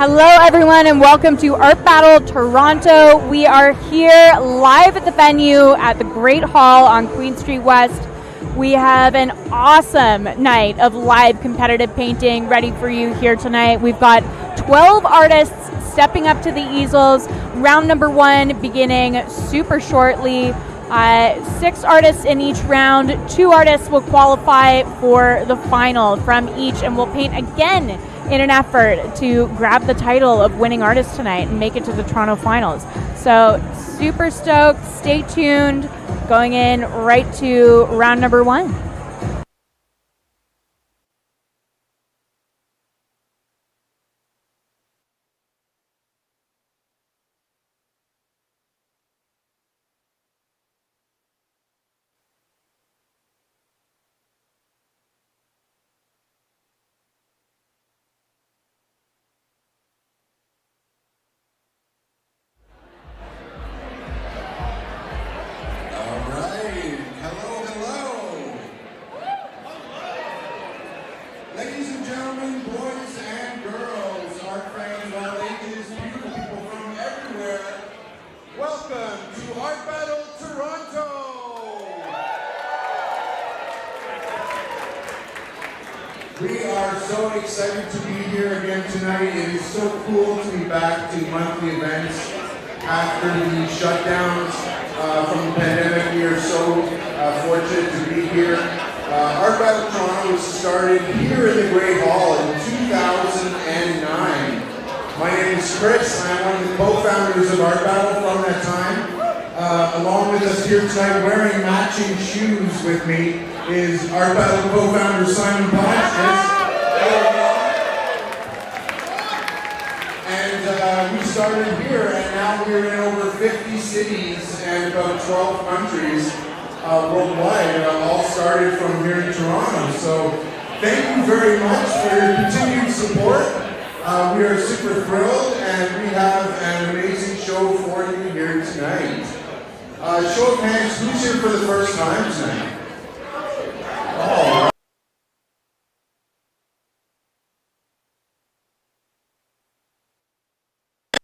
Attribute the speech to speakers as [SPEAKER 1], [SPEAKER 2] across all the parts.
[SPEAKER 1] Hello everyone and welcome to Art Battle Toronto. We are here live at the venue at the Great Hall on Queen Street West. We have an awesome night of live competitive painting ready for you here tonight. We've got 12 artists stepping up to the easels. Round number 1 beginning super shortly. 6 artists in each round. 2 artists will qualify for the final from each and will paint again in an effort to grab the title of winning artist tonight and make it to the Toronto finals. So super stoked, stay tuned, going in right to round number 1.
[SPEAKER 2] We are so excited to be here again tonight. It is so cool to be back to monthly events after the shutdowns from the pandemic. We are so fortunate to be here. Art Battle Toronto was started here in the Great Hall in 2009. My name is Chris. I'm one of the co-founders of Art Battle from that time. Along with us here tonight, wearing matching shoes with me, is Art Battle co-founder Simon Paige. And we started here, and now we're in over 50 cities and about 12 countries worldwide. It all started from here in Toronto. So thank you very much for your continued support. We are super thrilled, and we have an amazing show for you here tonight. Show of hands, who's here for the first time tonight? Oh.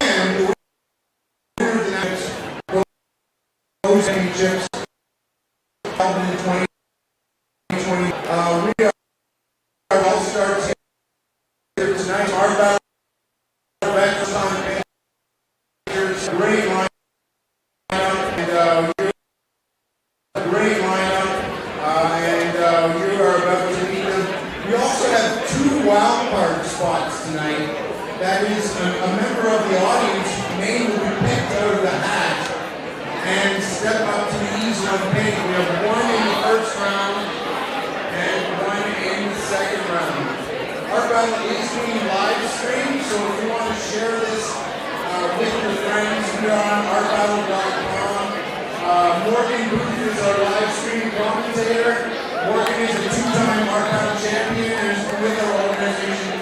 [SPEAKER 2] And the winner of the next Rose Championships 2020. We are all-star team here tonight. Art Battle Radovicka, great line. Great lineup, and you are about to meet them. We also have 2 Wildcard spots tonight. That is, a member of the audience name will be picked out of the hat and step up to the easel and paint. We have 1 in the first round and 1 in the second round. Art Battle is being live streamed, so if you want to share this with your friends, we are on artbattle.com. Morgan Booth is our live stream commentator. Morgan is a 2-time Art Battle champion and has been with our organization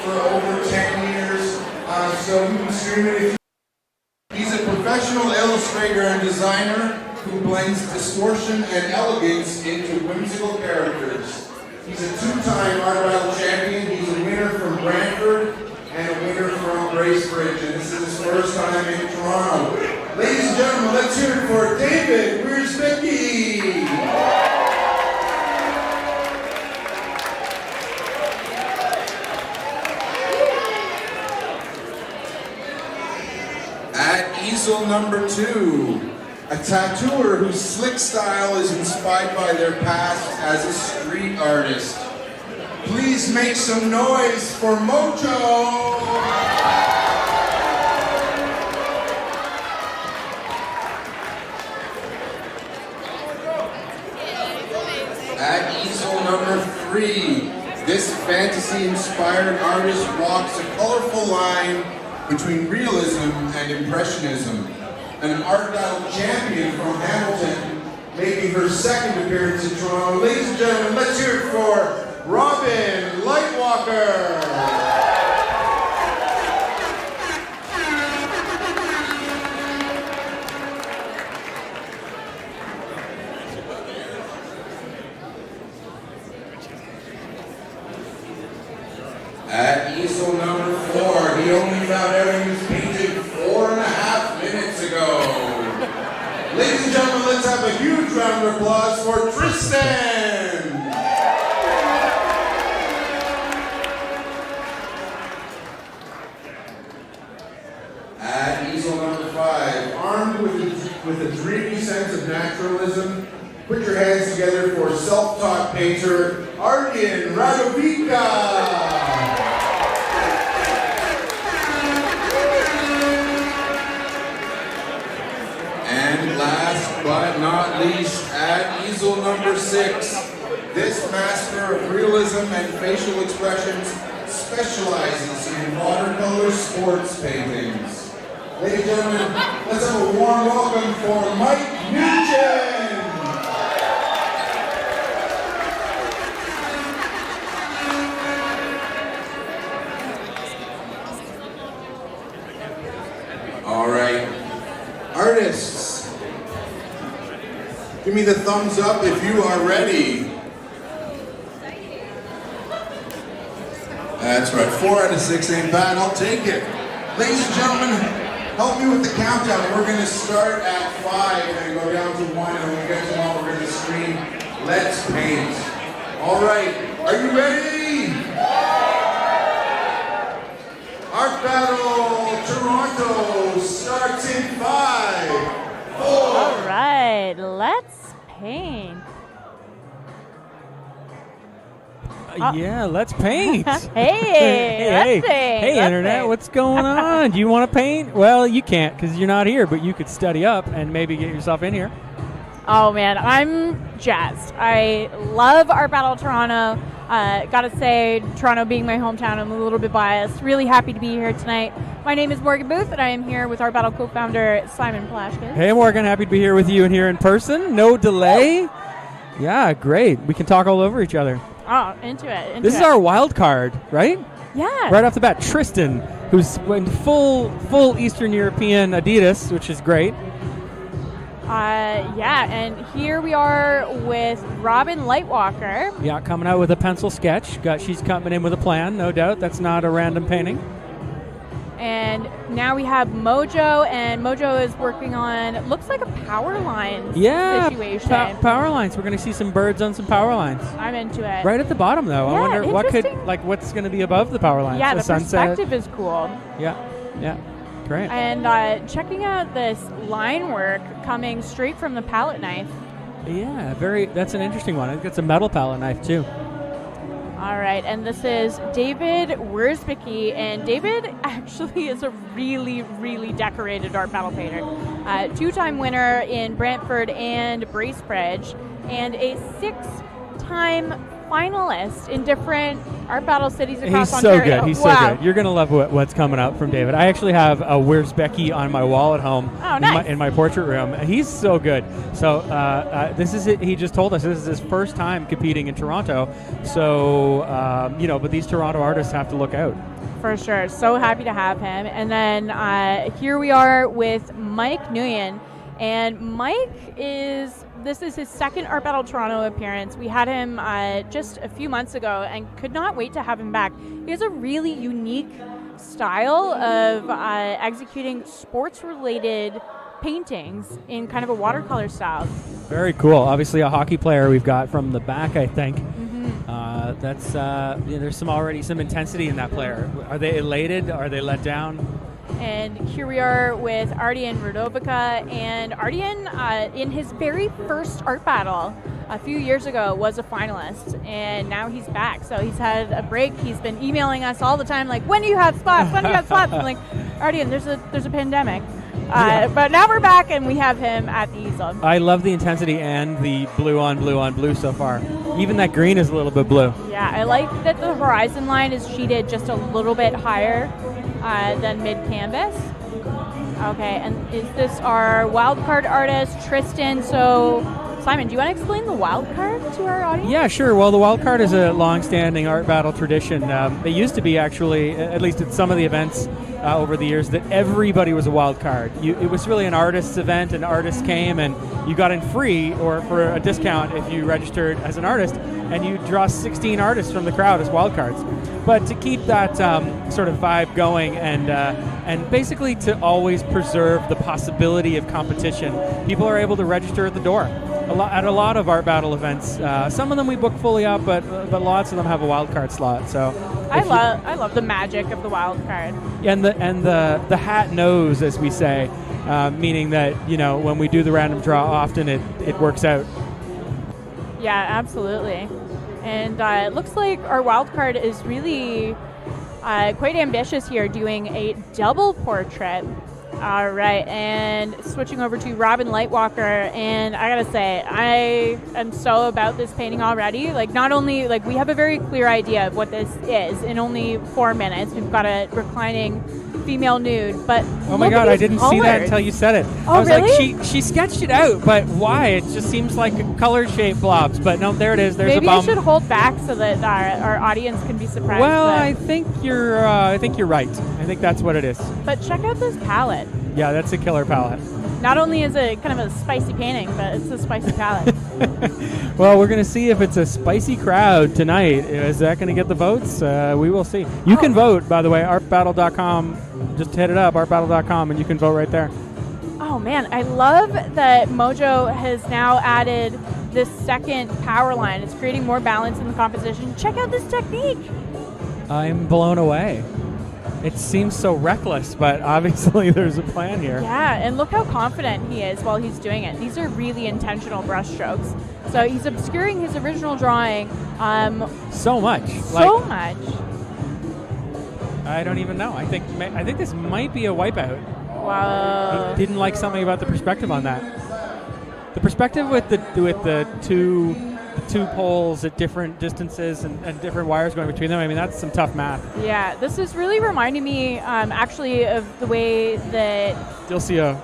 [SPEAKER 2] for over 10 years. So he can stream it if you. He's a professional illustrator and designer who blends distortion and elegance into whimsical characters. He's a 2-time Art Battle champion. He's a winner from Brantford and a winner from Bracebridge, and this is his first time in Toronto. Ladies and gentlemen, let's hear it for David Wierzbicki. At easel number 2, a tattooer whose slick style is inspired by their past as a street artist. Please make some noise for Mojo! At easel number 3, this fantasy-inspired artist walks a colorful line between realism and impressionism. An Art Battle champion from Hamilton, making her second appearance in Toronto. Ladies and gentlemen, let's hear it for Robyn Lightwalker. At easel number 4, he we only found out he was painted 4.5 minutes ago. Ladies and gentlemen, let's have a huge round of applause for Tristan! At easel number 5, armed with a dreamy sense of naturalism, put your hands together for self-taught painter Ardian Radovicka! And last but not least, at easel number 6, this master of realism and facial expressions specializes in watercolor sports paintings. Ladies and gentlemen, let's have a warm welcome for Nguyen. All right, artists, give me the thumbs up if you are ready. That's right, 4 out of 6 ain't bad, I'll take it. Ladies and gentlemen, help me with the countdown. We're going to start at 5 and go down to 1, and when we get to 1, we're going to scream, "Let's paint." All right, are you ready? Art Battle Toronto starts in 5, 4.
[SPEAKER 1] All right, let's paint.
[SPEAKER 3] Yeah, let's paint.
[SPEAKER 1] Hey,
[SPEAKER 3] Hey, Internet, what's going on? Do you want to paint? Well, you can't because you're not here, but you could study up and maybe get yourself in here.
[SPEAKER 1] Oh, man, I'm jazzed. I love Art Battle Toronto. Gotta say, Toronto being my hometown, I'm a little bit biased. Really happy to be here tonight. My name is Morgan Booth, and I am here with Art Battle co-founder Simon Plashkin.
[SPEAKER 3] Hey, Morgan, happy to be here with you and here in person. No delay. Yeah, great. We can talk all over each other.
[SPEAKER 1] Oh, into it.
[SPEAKER 3] This is our wild card, right?
[SPEAKER 1] Yeah.
[SPEAKER 3] Right off the bat, Tristan, who's in full Eastern European Adidas, which is great.
[SPEAKER 1] Yeah, and here we are with Robyn Lightwalker.
[SPEAKER 3] Yeah, coming out with a pencil sketch. She's coming in with a plan, no doubt. That's not a random painting.
[SPEAKER 1] And now we have Mojo, and Mojo is working on, looks like a power lines situation.
[SPEAKER 3] Power lines. We're going to see some birds on some power lines.
[SPEAKER 1] I'm into it.
[SPEAKER 3] Right at the bottom, though.
[SPEAKER 1] Yeah,
[SPEAKER 3] I wonder what's going to be above the power lines.
[SPEAKER 1] Yeah, the
[SPEAKER 3] sunset.
[SPEAKER 1] perspective is cool.
[SPEAKER 3] Yeah, great.
[SPEAKER 1] And checking out this line work coming straight from the palette knife.
[SPEAKER 3] Yeah, that's an interesting one. I think it's a metal palette knife, too.
[SPEAKER 1] All right, and this is David Wierzbicki, and David actually is a really, really decorated art battle painter. 2-time winner in Brantford and Bracebridge, and a 6-time finalist in different art battle cities across Ontario.
[SPEAKER 3] He's so good. You're going to love what's coming up from David. I actually have a Wierzbicki on my wall at home in my portrait room. He's so good. So this is it. He just told us this is his first time competing in Toronto. So, but these Toronto artists have to look out.
[SPEAKER 1] For sure. So happy to have him. And then here we are with Mike Nguyen. And Mike this is his second Art Battle Toronto appearance. We had him just a few months ago and could not wait to have him back. He has a really unique style of executing sports-related paintings in kind of a watercolor style.
[SPEAKER 3] Very cool. Obviously a hockey player we've got from the back, I think.
[SPEAKER 1] Mm-hmm.
[SPEAKER 3] There's already some intensity in that player. Are they elated? Are they let down?
[SPEAKER 1] And here we are with Ardian Radovicka, and Ardian, in his very first art battle a few years ago, was a finalist, and now he's back. So he's had a break. He's been emailing us all the time, like, when do you have spots? When do you have spots? I'm like, Ardian, there's a pandemic. But now we're back, and we have him at the easel.
[SPEAKER 3] I love the intensity and the blue on blue on blue so far. Even that green is a little bit blue.
[SPEAKER 1] Yeah, I like that the horizon line is sheeted just a little bit higher than mid-canvas. Okay, and is this our wildcard artist, Tristan? So Simon, do you want to explain the Wildcard to our audience?
[SPEAKER 3] Yeah, sure. Well, the Wildcard is a long-standing art battle tradition. It used to be actually, at least at some of the events over the years, that everybody was a Wildcard. It was really an artist's event, and artists came, and you got in free or for a discount if you registered as an artist, and you draw 16 artists from the crowd as Wildcards. But to keep that sort of vibe going and basically to always preserve the possibility of competition, people are able to register at the door. At a lot of art battle events, some of them we book fully up, but lots of them have a wildcard slot. So
[SPEAKER 1] I love the magic of the wildcard.
[SPEAKER 3] And the hat knows, as we say, meaning that when we do the random draw, often it works out.
[SPEAKER 1] Yeah, absolutely. And it looks like our wildcard is really quite ambitious here, doing a double portrait. All right, and switching over to Robyn Lightwalker, and I gotta say, I am so about this painting already. Like, not only, like, we have a very clear idea of what this is in only 4 minutes. We've got a reclining female nude, but
[SPEAKER 3] oh my god, I didn't see that until you said it.
[SPEAKER 1] Oh,
[SPEAKER 3] I was
[SPEAKER 1] really?
[SPEAKER 3] like, she sketched it out, but why? It just seems like color-shaped blobs. But no, there it is. There's
[SPEAKER 1] maybe
[SPEAKER 3] a bum.
[SPEAKER 1] Maybe I should hold back so that our audience can be surprised.
[SPEAKER 3] Well, I think you're right. I think that's what it is.
[SPEAKER 1] But check out this palette.
[SPEAKER 3] Yeah, that's a killer palette.
[SPEAKER 1] Not only is it kind of a spicy painting, but it's a spicy palette.
[SPEAKER 3] Well, we're going to see if it's a spicy crowd tonight. Is that going to get the votes? We will see. You can vote, by the way, artbattle.com. Just hit it up, artbattle.com, and you can vote right there.
[SPEAKER 1] Oh, man. I love that Mojo has now added this second power line. It's creating more balance in the composition. Check out this technique.
[SPEAKER 3] I'm blown away. It seems so reckless, but obviously there's a plan here.
[SPEAKER 1] Yeah, and look how confident he is while he's doing it. These are really intentional brush strokes. So he's obscuring his original drawing.
[SPEAKER 3] So much.
[SPEAKER 1] So much.
[SPEAKER 3] I don't even know. I think this might be a wipeout.
[SPEAKER 1] Wow.
[SPEAKER 3] He didn't like something about the perspective on that. The perspective with the two poles at different distances and different wires going between them. I mean, that's some tough math.
[SPEAKER 1] Yeah, this is really reminding me actually of the way that
[SPEAKER 3] Dilcio.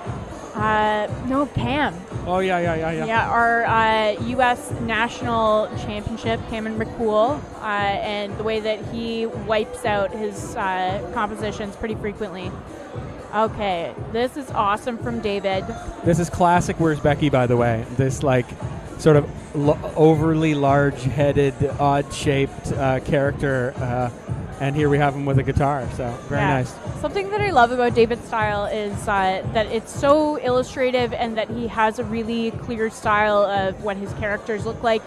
[SPEAKER 1] No, Pam.
[SPEAKER 3] Oh, yeah.
[SPEAKER 1] Yeah, our U.S. National Championship, Cameron McCool, and the way that he wipes out his compositions pretty frequently. Okay, this is awesome from David. This
[SPEAKER 3] is classic Wierzbicki, by the way. This, sort of overly large-headed, odd-shaped character, and here we have him with a guitar, so very nice. Something
[SPEAKER 1] that I love about David's style is that it's so illustrative and that he has a really clear style of what his characters look like.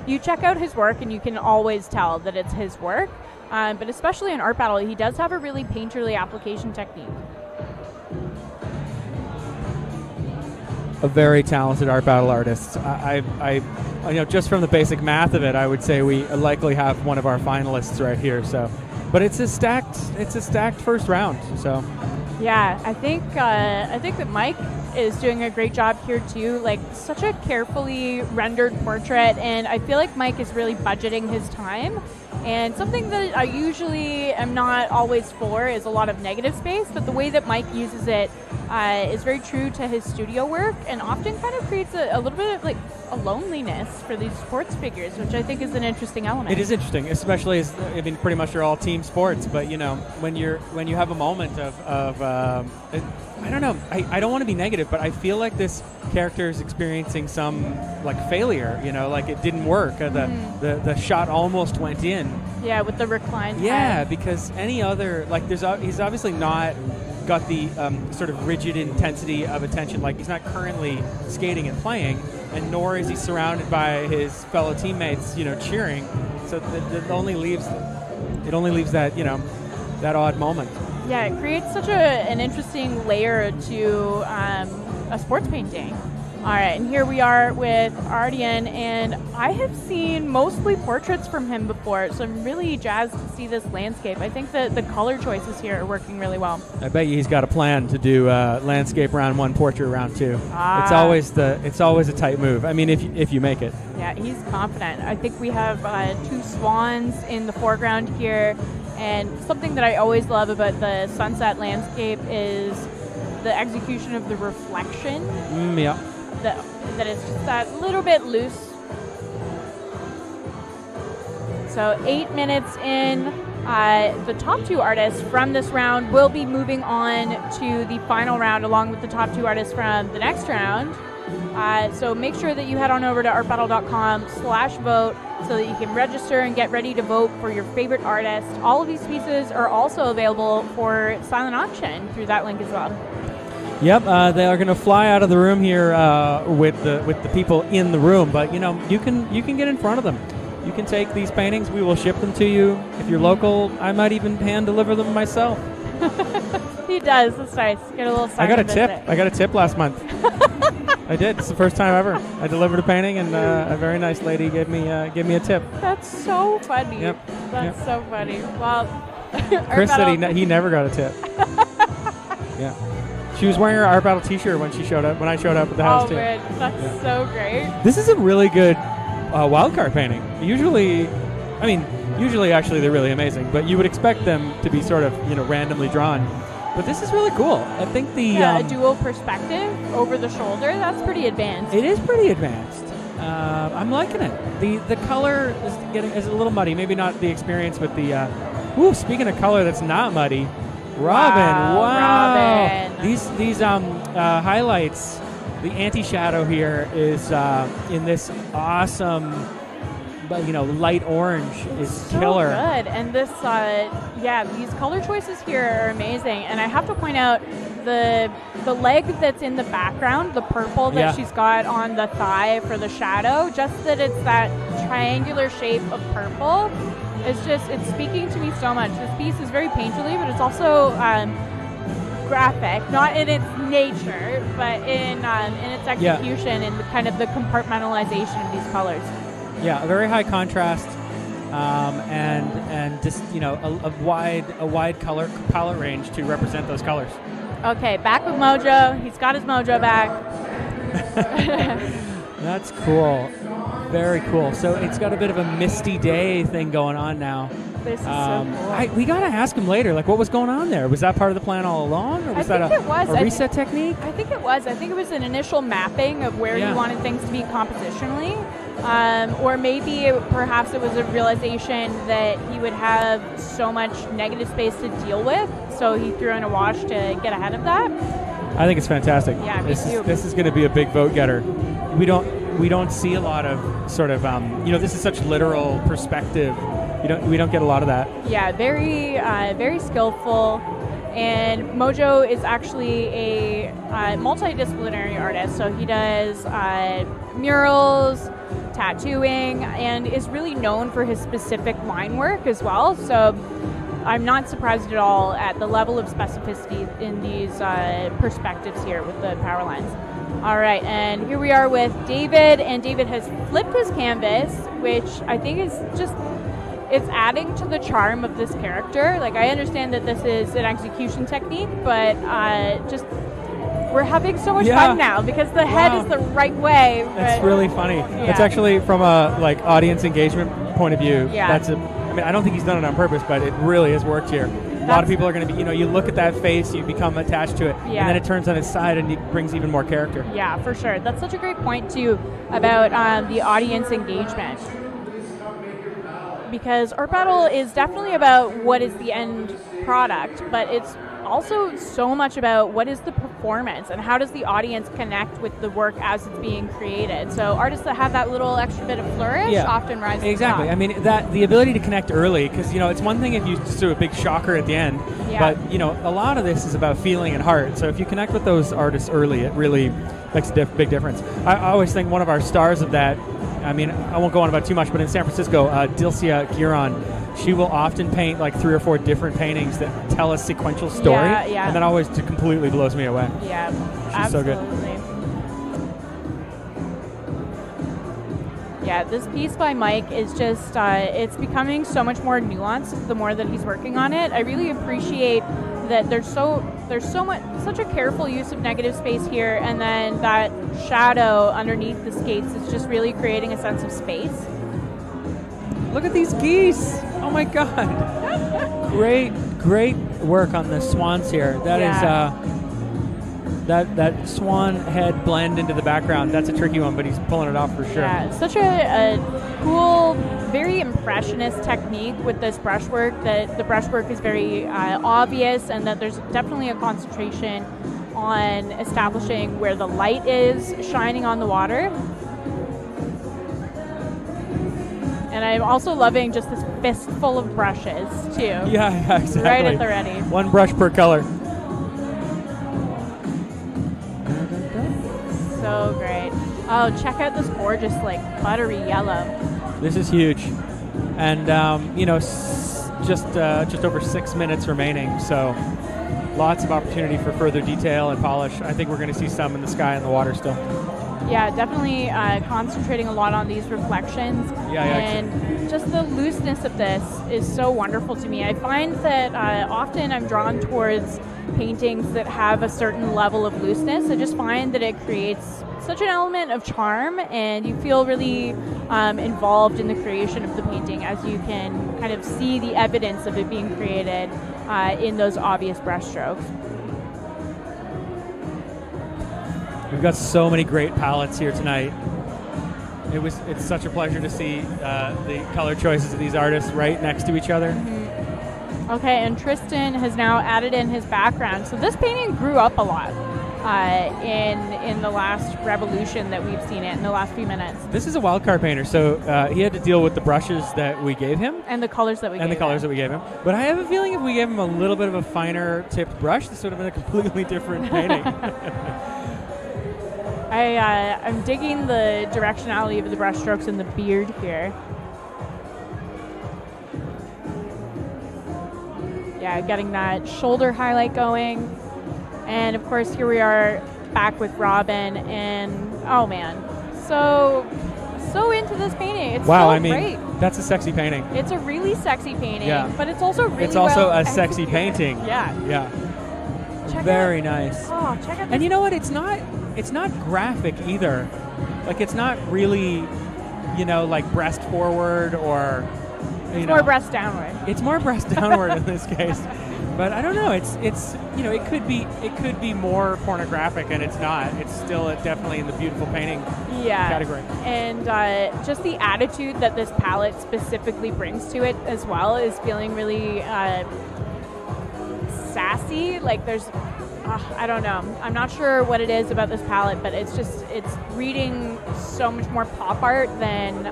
[SPEAKER 1] You check out his work and you can always tell that it's his work, but especially in art battle, he does have a really painterly application technique.
[SPEAKER 3] A very talented art battle artist. I just from the basic math of it, I would say we likely have one of our finalists right here. So, but it's a stacked first round. So,
[SPEAKER 1] yeah, I think that Mike is doing a great job here too. Like, such a carefully rendered portrait, and I feel like Mike is really budgeting his time. And something that I usually am not always for is a lot of negative space, but the way that Mike uses it is very true to his studio work and often kind of creates a little bit of a loneliness for these sports figures, which I think is an interesting element.
[SPEAKER 3] It is interesting, especially as pretty much they're all team sports. But when you have a moment of I don't know. I don't want to be negative, but I feel like this character is experiencing some failure. It didn't work. The shot almost went in.
[SPEAKER 1] Yeah, with the reclined
[SPEAKER 3] head. Because any other he's obviously not got the sort of rigid intensity of attention. He's not currently skating and playing, and nor is he surrounded by his fellow teammates, cheering. So it only leaves that that odd moment.
[SPEAKER 1] Yeah, it creates such an interesting layer to a sports painting. All right, and here we are with Ardian, and I have seen mostly portraits from him before, so I'm really jazzed to see this landscape. I think that the color choices here are working really well.
[SPEAKER 3] I bet you he's got a plan to do landscape round 1, portrait round 2. It's always a tight move. I mean, if you make it.
[SPEAKER 1] Yeah, he's confident. I think we have 2 swans in the foreground here, and something that I always love about the sunset landscape is the execution of the reflection.
[SPEAKER 3] Yeah.
[SPEAKER 1] that is just that little bit loose. So 8 minutes in, the top 2 artists from this round will be moving on to the final round along with the top 2 artists from the next round. So make sure that you head on over to artbattle.com/vote so that you can register and get ready to vote for your favorite artist. All of these pieces are also available for silent auction through that link as well.
[SPEAKER 3] Yep, they are going to fly out of the room here with the people in the room, but you can get in front of them. You can take these paintings. We will ship them to you. If you're local, I might even hand deliver them myself.
[SPEAKER 1] He does. That's nice. Get a little sign.
[SPEAKER 3] I got a tip. I got a tip last month. I did. It's the first time ever. I delivered a painting, and a very nice lady gave me a tip.
[SPEAKER 1] That's so funny.
[SPEAKER 3] Yep.
[SPEAKER 1] That's so funny. Well,
[SPEAKER 3] Chris said he never got a tip. Yeah. She was wearing her Art Battle T-shirt when I showed up at the house too.
[SPEAKER 1] Oh man, that's so great.
[SPEAKER 3] This is a really good Wildcard painting. Usually actually they're really amazing, but you would expect them to be sort of randomly drawn. But this is really cool. I think
[SPEAKER 1] a dual perspective over the shoulder. That's pretty advanced.
[SPEAKER 3] It is pretty advanced. I'm liking it. The color is a little muddy. Maybe not the experience with the. Speaking of color, that's not muddy. Robyn, wow.
[SPEAKER 1] Robyn.
[SPEAKER 3] These highlights. The anti-shadow here is in this awesome, light orange is
[SPEAKER 1] so
[SPEAKER 3] killer.
[SPEAKER 1] Good, and this, these color choices here are amazing. And I have to point out the leg that's in the background, the purple that she's got on the thigh for the shadow. Just that it's that triangular shape of purple. It's speaking to me so much. This piece is very painterly, but it's also graphic, not in its nature, but in its execution and kind of the compartmentalization of these colors.
[SPEAKER 3] Yeah, a very high contrast, and just a wide color palette range to represent those colors.
[SPEAKER 1] Okay, back with Mojo. He's got his Mojo back.
[SPEAKER 3] That's cool. Very cool. So it's got a bit of a misty day thing going on now.
[SPEAKER 1] This is so cool.
[SPEAKER 3] We got to ask him later, what was going on there? Was that part of the plan all along, or was that a reset technique?
[SPEAKER 1] I think it was. I think it was an initial mapping of where you wanted things to be compositionally. Or maybe perhaps it was a realization that he would have so much negative space to deal with, so he threw in a wash to get ahead of that.
[SPEAKER 3] I think it's fantastic.
[SPEAKER 1] Yeah, me too.
[SPEAKER 3] This is going to be a big vote getter. We don't see a lot of sort of this is such literal perspective. We don't get a lot of that. Yeah,
[SPEAKER 1] very very skillful. And Mojo is actually a multidisciplinary artist, so he does murals, tattooing, and is really known for his specific line work as well. So I'm not surprised at all at the level of specificity in these perspectives here with the power lines. All right, and here we are with David, and David has flipped his canvas, which I think is just, it's adding to the charm of this character. Like, I understand that this is an execution technique, but just we're having so much fun now because the head is the right way.
[SPEAKER 3] It's really funny. It's actually from a audience engagement point of view.
[SPEAKER 1] Yeah.
[SPEAKER 3] I don't think he's done it on purpose, but it really has worked here. A lot of people are going to be, you look at that face, you become attached to it, and then it turns on its side and it brings even more character. Yeah,
[SPEAKER 1] for sure. That's such a great point, too, about the audience engagement. Because Art Battle is definitely about what is the end product, but it's also so much about what is the performance and how does the audience connect with the work as it's being created. So artists that have that little extra bit of flourish often rise to the top.
[SPEAKER 3] Exactly. I mean, the ability to connect early, because it's one thing if you just do a big shocker at the end, but a lot of this is about feeling and heart. So if you connect with those artists early, it really makes a big difference. I always think one of our stars of that, I mean, I won't go on about too much, but in San Francisco, Dilcia Giron, she will often paint 3 or 4 different paintings that tell a sequential story, and that always completely blows me away.
[SPEAKER 1] Yeah,
[SPEAKER 3] she's
[SPEAKER 1] absolutely.
[SPEAKER 3] so good.
[SPEAKER 1] Yeah, this piece by Mike is just, it's becoming so much more nuanced the more that he's working on it. I really appreciate that there's such a careful use of negative space here, and then that shadow underneath the skates is just really creating a sense of space.
[SPEAKER 3] Look at these geese! Oh my God! Great work on the swans here. That that swan head blend into the background, that's a tricky one, but he's pulling it off for sure.
[SPEAKER 1] Yeah, it's such a cool, very impressionist technique with this brushwork, that the brushwork is very obvious, and that there's definitely a concentration on establishing where the light is shining on the water. And I'm also loving just this fistful of brushes, too.
[SPEAKER 3] Yeah, exactly.
[SPEAKER 1] Right at the ready.
[SPEAKER 3] One brush per color.
[SPEAKER 1] So great. Oh, check out this gorgeous, like, buttery yellow.
[SPEAKER 3] This is huge. And, just over 6 minutes remaining, so lots of opportunity for further detail and polish. I think we're going to see some in the sky and the water still.
[SPEAKER 1] Yeah, definitely concentrating a lot on these reflections. And just the looseness of this is so wonderful to me. I find that often I'm drawn towards paintings that have a certain level of looseness. I just find that it creates such an element of charm, and you feel really involved in the creation of the painting, as you can kind of see the evidence of it being created in those obvious brushstrokes.
[SPEAKER 3] We've got so many great palettes here tonight. It's such a pleasure to see the color choices of these artists right next to each other.
[SPEAKER 1] Mm-hmm. Okay, and Tristan has now added in his background. So this painting grew up a lot in the last revolution that we've seen it in the last few minutes.
[SPEAKER 3] This is a Wildcard painter, so he had to deal with the brushes that we gave him.
[SPEAKER 1] And the colors that we gave him.
[SPEAKER 3] But I have a feeling if we gave him a little bit of a finer tipped brush, this would have been a completely different painting.
[SPEAKER 1] I'm digging the directionality of the brushstrokes and the beard here. Yeah, getting that shoulder highlight going. And of course, here we are back with Robyn, and oh man, so into this painting. It's great.
[SPEAKER 3] That's a sexy painting.
[SPEAKER 1] It's a really sexy painting,
[SPEAKER 3] but
[SPEAKER 1] it's also really
[SPEAKER 3] It's also a sexy painting.
[SPEAKER 1] Yeah.
[SPEAKER 3] Very nice.
[SPEAKER 1] Oh, check out this.
[SPEAKER 3] And you know what? It's not graphic either. Like, it's not really, like breast forward or.
[SPEAKER 1] It's more breast downward.
[SPEAKER 3] It's more breast downward in this case. But I don't know. It's it could be more pornographic, and it's not. It's still definitely in the beautiful painting category.
[SPEAKER 1] And just the attitude that this palette specifically brings to it as well is feeling really sassy. Like there's, I don't know. I'm not sure what it is about this palette, but it's reading so much more pop art than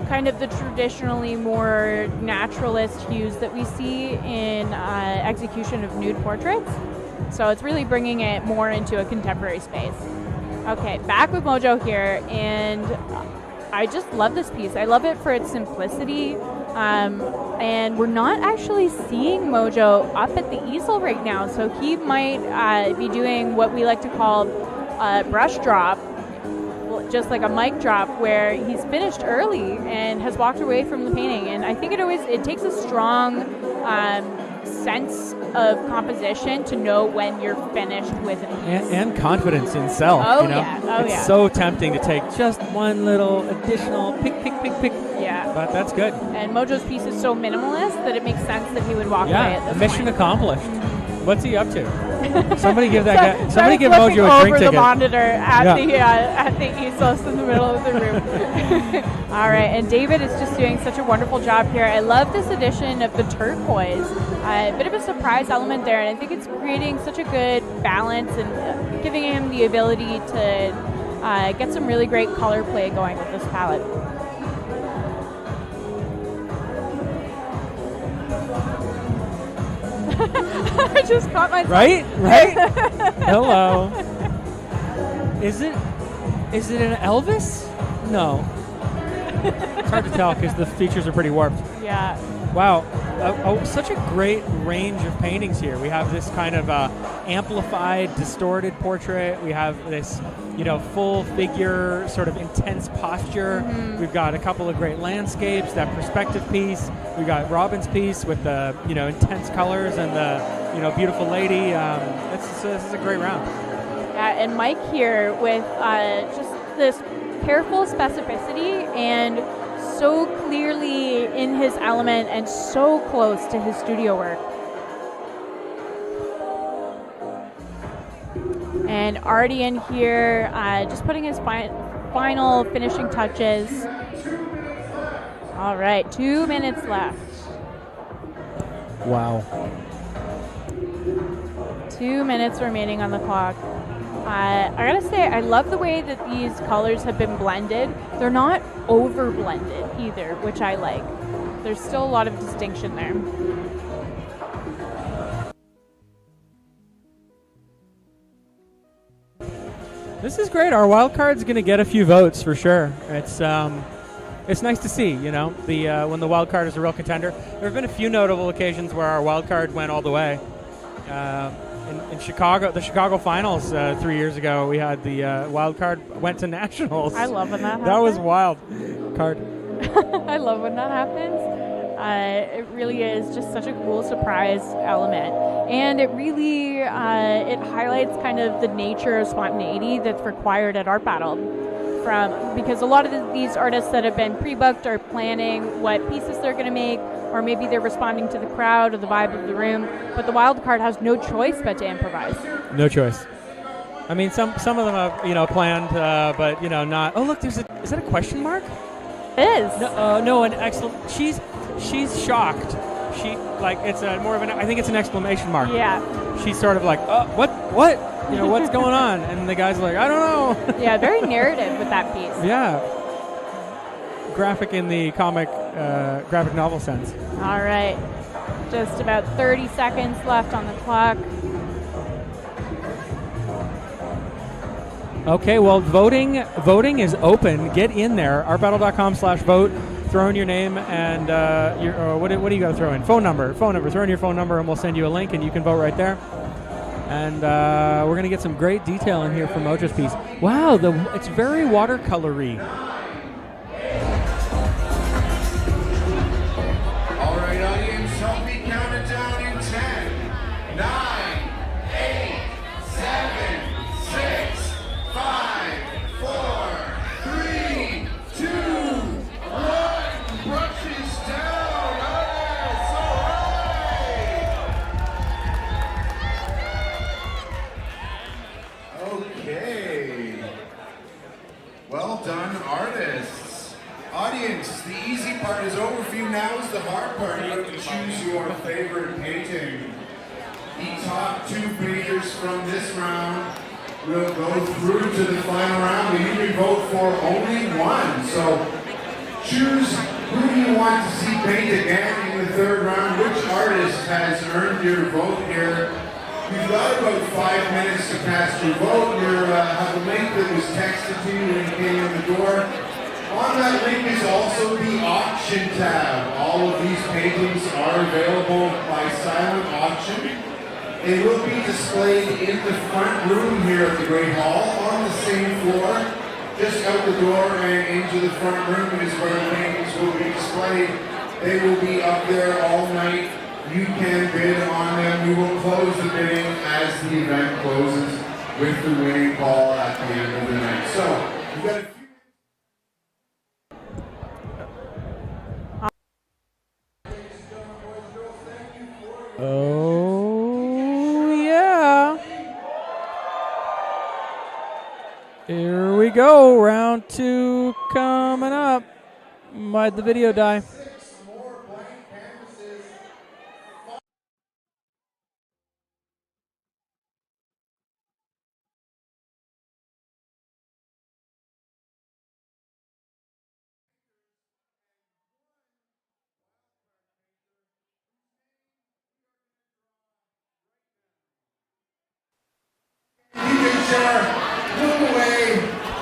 [SPEAKER 1] kind of the traditionally more naturalist hues that we see in execution of nude portraits. So it's really bringing it more into a contemporary space. Okay, back with Mojo here, and I just love this piece. I love it for its simplicity, and we're not actually seeing Mojo up at the easel right now, so he might be doing what we like to call a brush drop, just like a mic drop, where he's finished early and has walked away from the painting. And I think it takes a strong sense of composition to know when you're finished with it.
[SPEAKER 3] And confidence in self. It's so tempting to take just one little additional pick.
[SPEAKER 1] Yeah.
[SPEAKER 3] But that's good.
[SPEAKER 1] And Mojo's piece is so minimalist that it makes sense that he would walk away at this
[SPEAKER 3] mission
[SPEAKER 1] point.
[SPEAKER 3] Accomplished. What's he up to? Somebody give that guy.
[SPEAKER 1] Somebody
[SPEAKER 3] give Mojo a drink ticket.
[SPEAKER 1] over the monitor at the easels in the middle of the room. All right, and David is just doing such a wonderful job here. I love this addition of the turquoise. A bit of a surprise element there, and I think it's creating such a good balance and giving him the ability to get some really great color play going with this palette. I just caught myself.
[SPEAKER 3] Right? Hello. Is it an Elvis? No. It's hard to tell because the features are pretty warped.
[SPEAKER 1] Yeah.
[SPEAKER 3] Wow. Such a great range of paintings here. We have this kind of amplified, distorted portrait. We have this, full figure, sort of intense posture. Mm-hmm. We've got a couple of great landscapes, that perspective piece. We've got Robyn's piece with the, intense colors and the, beautiful lady. This is a great round.
[SPEAKER 1] Yeah, and Mike here with just this careful specificity and so clearly in his element and so close to his studio work. And Ardian here, just putting his final finishing touches. All right, 2 minutes left.
[SPEAKER 3] Wow.
[SPEAKER 1] 2 minutes remaining on the clock. I gotta say, I love the way that these colors have been blended. They're not over blended either, which I like. There's still a lot of distinction there.
[SPEAKER 3] This is great. Our wild card's going to get a few votes for sure. It's nice to see, you know, when the wild card is a real contender. There have been a few notable occasions where our wild card went all the way. In Chicago, the Chicago finals 3 years ago, we had the wild card went to nationals.
[SPEAKER 1] I love when that happens.
[SPEAKER 3] That was wild. Card.
[SPEAKER 1] I love when that happens. It really is just such a cool surprise element. And it really, it highlights kind of the nature of spontaneity that's required at Art Battle. Because a lot of these artists that have been pre-booked are planning what pieces they're going to make, or maybe they're responding to the crowd or the vibe of the room. But the wild card has no choice but to improvise.
[SPEAKER 3] No choice. I mean, some of them have, you know, planned, but, you know, not. Oh, look, is that a question mark?
[SPEAKER 1] It is.
[SPEAKER 3] No, an excellent. She's shocked. She, like, it's more of an, I think it's an exclamation mark.
[SPEAKER 1] Yeah.
[SPEAKER 3] She's sort of like, what? You know, what's going on? And the guy's like, I don't know.
[SPEAKER 1] Yeah, very narrative with that piece.
[SPEAKER 3] Yeah. Graphic in the comic, graphic novel sense.
[SPEAKER 1] All right. Just about 30 seconds left on the clock.
[SPEAKER 3] Okay, well, voting is open. Get in there. artbattle.com/vote. Throw in your name and what do you got to throw in? Phone number. Throw in your phone number and we'll send you a link and you can vote right there. And we're going to get some great detail in here from Mojo's piece. Wow, it's very watercolory.
[SPEAKER 2] All right, audience, help me count it down in 10, 9, 8, 7, 6, 5, 4, 3, 2, 1. Brushes down. Artists, all right. Okay. Well done, artists. Audience, the easy part is over for you. Now is the hard part. You have to choose your favorite painting. The top two painters from this round will go through to the final round, and you can vote for only one. So choose who you want to see paint again in the third round. Which artist has earned your vote here? You've got about 5 minutes to cast your vote. You have a link that was texted to you when you came in the door. On that link is also the auction tab. All of these paintings are available by silent auction. They will be displayed in the front room here at the Great Hall on the same floor. Just out the door and into the front room is where the paintings will be displayed. They will be up there all night. You can bid on them. We will close the bidding as the event closes with the winning call at the end of the night. So, you've got a few.
[SPEAKER 3] Oh, yeah. Here we go. Round 2 coming up. Why'd the video die?
[SPEAKER 2] Look away,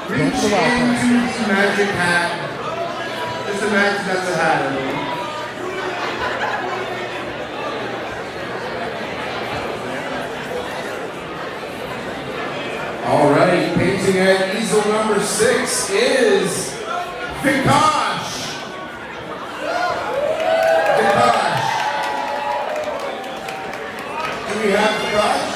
[SPEAKER 2] reach into the magic hat. Just imagine that's a hat, everyone. All right, painting at easel number 6 is Vikash. Do we have Vikash?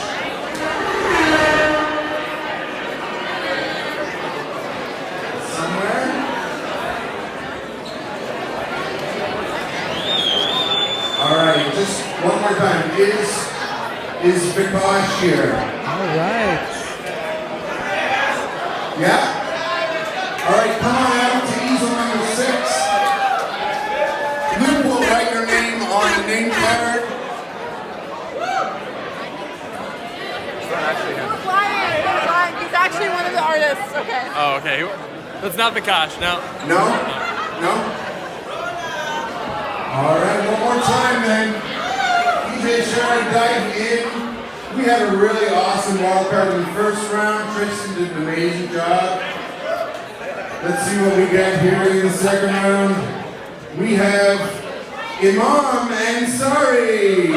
[SPEAKER 2] All right, just one more time. Is Vikash here?
[SPEAKER 3] All right.
[SPEAKER 2] Yeah? All right, come on out to easel number 6. Luke will write your name on the name card.
[SPEAKER 4] He's actually one of the artists. Okay.
[SPEAKER 5] Oh, okay. That's not Vikash, no.
[SPEAKER 2] No? No? All right, one more time then. DJ Sherry dive in. We had a really awesome wildcard in the first round. Tristan did an amazing job. Let's see what we get here in the second round. We have Imam Ansari.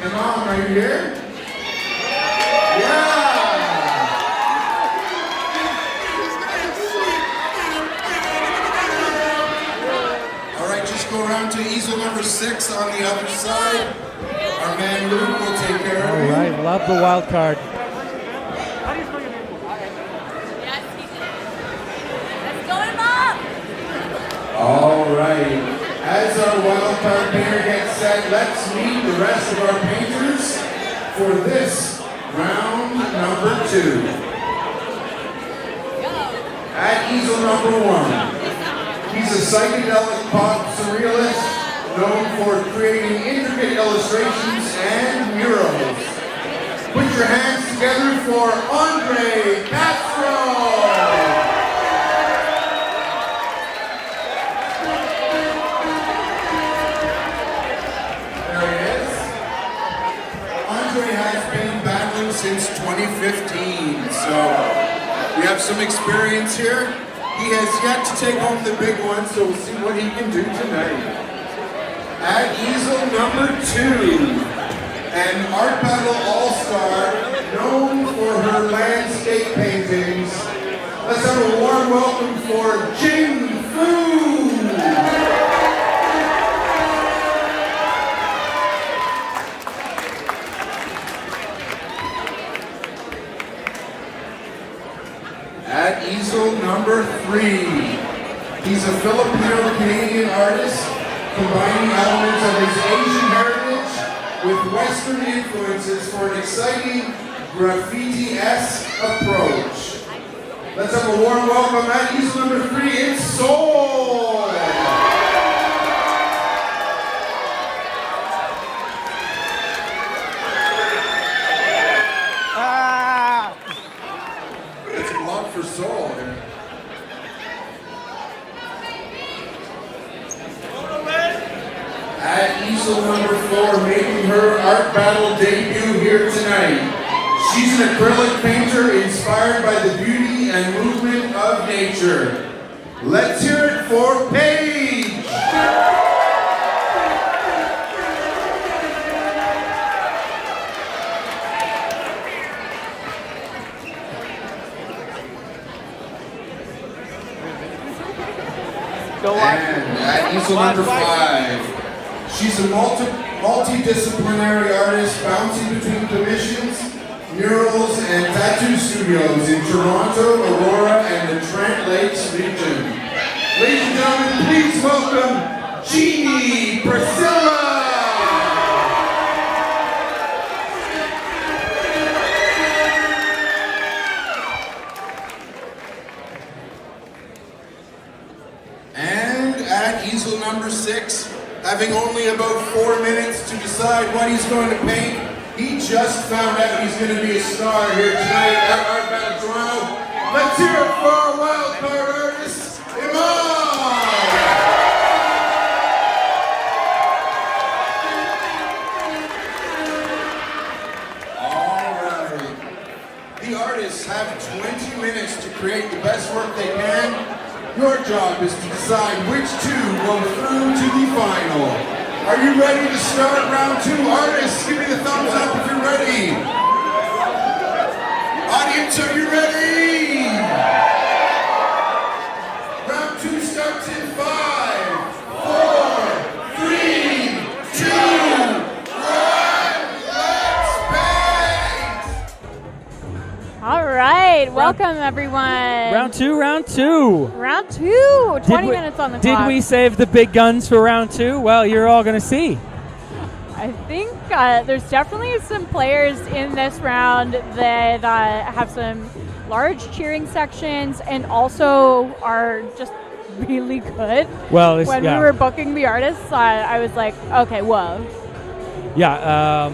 [SPEAKER 2] Imam, are you here? Yeah! All right, just go around to easel number 6 on the other side. Our man Luke will take care of you.
[SPEAKER 3] All right, love the wild card.
[SPEAKER 2] All right. As our wildcard painter gets set, let's meet the rest of our painters for this round number 2. At easel number 1, he's a psychedelic pop surrealist known for creating intricate illustrations and murals. Put your hands together for Castro! Since 2015, so we have some experience here. He has yet to take home the big one, so we'll see what he can do tonight. At easel number 2, an Art Battle All-Star known for her landscape paintings. Let's have a warm welcome for Jing Fu! At easel number 3, he's a Filipino-Canadian artist combining elements of his Asian heritage with Western influences for an exciting graffiti-esque approach. Let's have a warm welcome at easel number 3, it's Sowl! For Sowl here. At easel number 4, making her art battle debut here tonight. She's an acrylic painter inspired by the beauty and movement of nature. Let's hear it for Paige! And at easel number 5, she's a multidisciplinary artist bouncing between commissions, murals, and tattoo studios in Toronto, Aurora, and the Trent Lakes region. Ladies and gentlemen, please welcome Jeannie Priscila! Easel number 6, having only about 4 minutes to decide what he's going to paint. He just found out he's going to be a star here tonight at Art Battle Toronto. Let's hear it for our wildcard artist, Imam! All right. The artists have 20 minutes to create the best work they can. Your job is to decide which 2 go through to the final. Are you ready to start round 2? Artists, give me the thumbs up if you're ready. Audience, are you ready? Round 2 starts in 5, 4, 3, 2, 1. Let's paint!
[SPEAKER 1] All right, welcome everyone.
[SPEAKER 3] Round two.
[SPEAKER 1] Round 2, 20 minutes on the clock.
[SPEAKER 3] Did we save the big guns for round 2? Well, you're all going to see.
[SPEAKER 1] I think there's definitely some players in this round that have some large cheering sections and also are just really good.
[SPEAKER 3] Well,
[SPEAKER 1] when we were booking the artists, I was like, okay, whoa.
[SPEAKER 3] Yeah,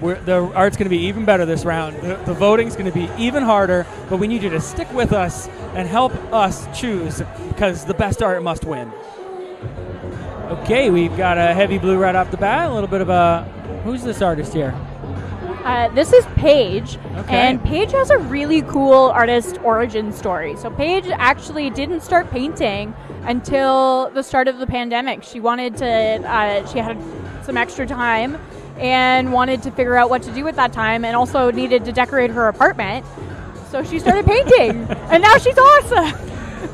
[SPEAKER 3] the art's going to be even better this round. The voting's going to be even harder, but we need you to stick with us and help us choose because the best art must win. Okay, we've got a heavy blue right off the bat. A little bit of a... Who's this artist here?
[SPEAKER 1] This is Paige,
[SPEAKER 3] okay.
[SPEAKER 1] And Paige has a really cool artist origin story. So Paige actually didn't start painting until the start of the pandemic. She wanted to... she had some extra time and wanted to figure out what to do with that time and also needed to decorate her apartment. So she started painting, and now she's awesome.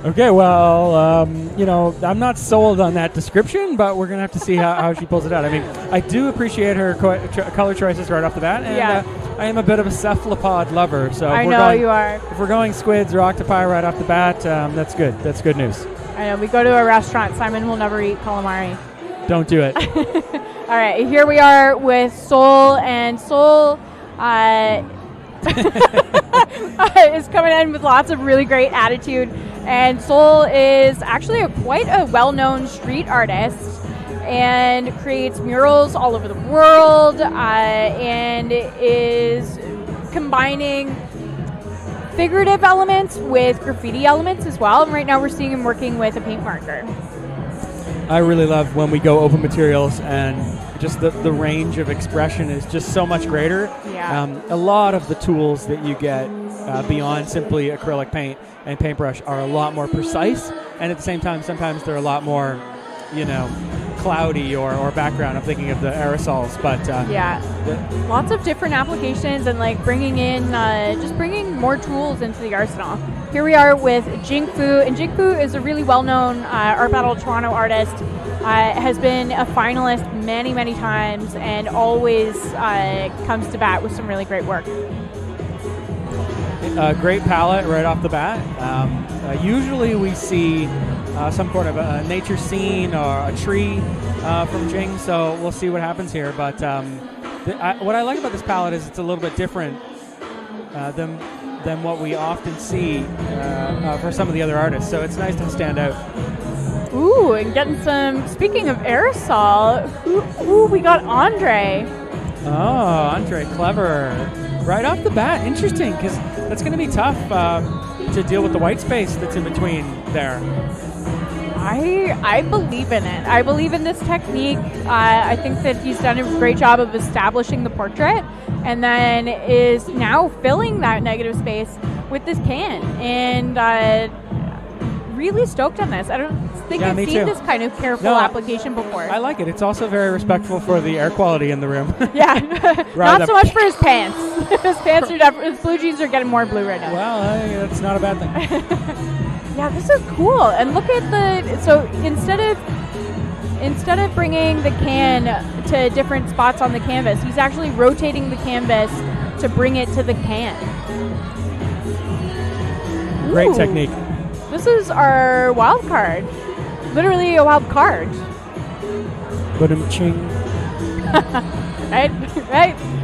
[SPEAKER 3] Okay, well, I'm not sold on that description, but we're going to have to see how she pulls it out. I mean, I do appreciate her color choices right off the bat, and I am a bit of a cephalopod lover. So
[SPEAKER 1] I know you are.
[SPEAKER 3] If we're going squids or octopi right off the bat, that's good. That's good news.
[SPEAKER 1] I know. We go to a restaurant. Simon will never eat calamari.
[SPEAKER 3] Don't do it.
[SPEAKER 1] All right, here we are with Sowl, and Sowl is coming in with lots of really great attitude. And Sowl is actually quite a well-known street artist and creates murals all over the world and is combining figurative elements with graffiti elements as well. And right now we're seeing him working with a paint marker.
[SPEAKER 3] I really love when we go open materials and just the range of expression is just so much greater.
[SPEAKER 1] Yeah.
[SPEAKER 3] A lot of the tools that you get beyond simply acrylic paint and paintbrush are a lot more precise, and at the same time, sometimes they're a lot more, cloudy or background. I'm thinking of the aerosols, but
[SPEAKER 1] lots of different applications and like bringing more tools into the arsenal. Here we are with Jing Fu, and Jing Fu is a really well-known Art Battle Toronto artist. Has been a finalist many, many times, and always comes to bat with some really great work.
[SPEAKER 3] Great palette right off the bat. Usually we see some sort of a nature scene or a tree from Jing, so we'll see what happens here. But what I like about this palette is it's a little bit different than what we often see for some of the other artists, so it's nice to stand out.
[SPEAKER 1] Ooh, and getting some, speaking of aerosol, we got Andre.
[SPEAKER 3] Oh, Andre, clever. Right off the bat, interesting, because that's going to be tough to deal with the white space that's in between there.
[SPEAKER 1] I believe in it. I believe in this technique. I think that he's done a great job of establishing the portrait and then is now filling that negative space with this can. And really stoked on this. I don't think I've seen this kind of careful application before.
[SPEAKER 3] I like it. It's also very respectful for the air quality in the room.
[SPEAKER 1] Yeah. Not so much for his pants. His pants are his blue jeans are getting more blue right now.
[SPEAKER 3] Well, that's not a bad thing.
[SPEAKER 1] Yeah, this is cool. And look at so instead of bringing the can to different spots on the canvas, he's actually rotating the canvas to bring it to the can.
[SPEAKER 3] Great technique.
[SPEAKER 1] This is our wild card. Literally a wild card.
[SPEAKER 3] Ba-dum-ching.
[SPEAKER 1] Right?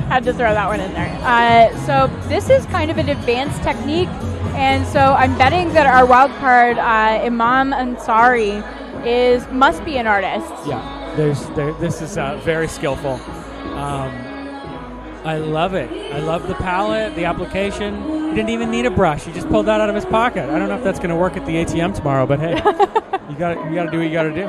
[SPEAKER 1] Had to throw that one in there. So this is kind of an advanced technique, and so I'm betting that our wild card, Imam Ansari, must be an artist.
[SPEAKER 3] Yeah, this is very skillful. I love it. I love the palette, the application. He didn't even need a brush. He just pulled that out of his pocket. I don't know if that's going to work at the ATM tomorrow, but hey, you got to do what you got to do.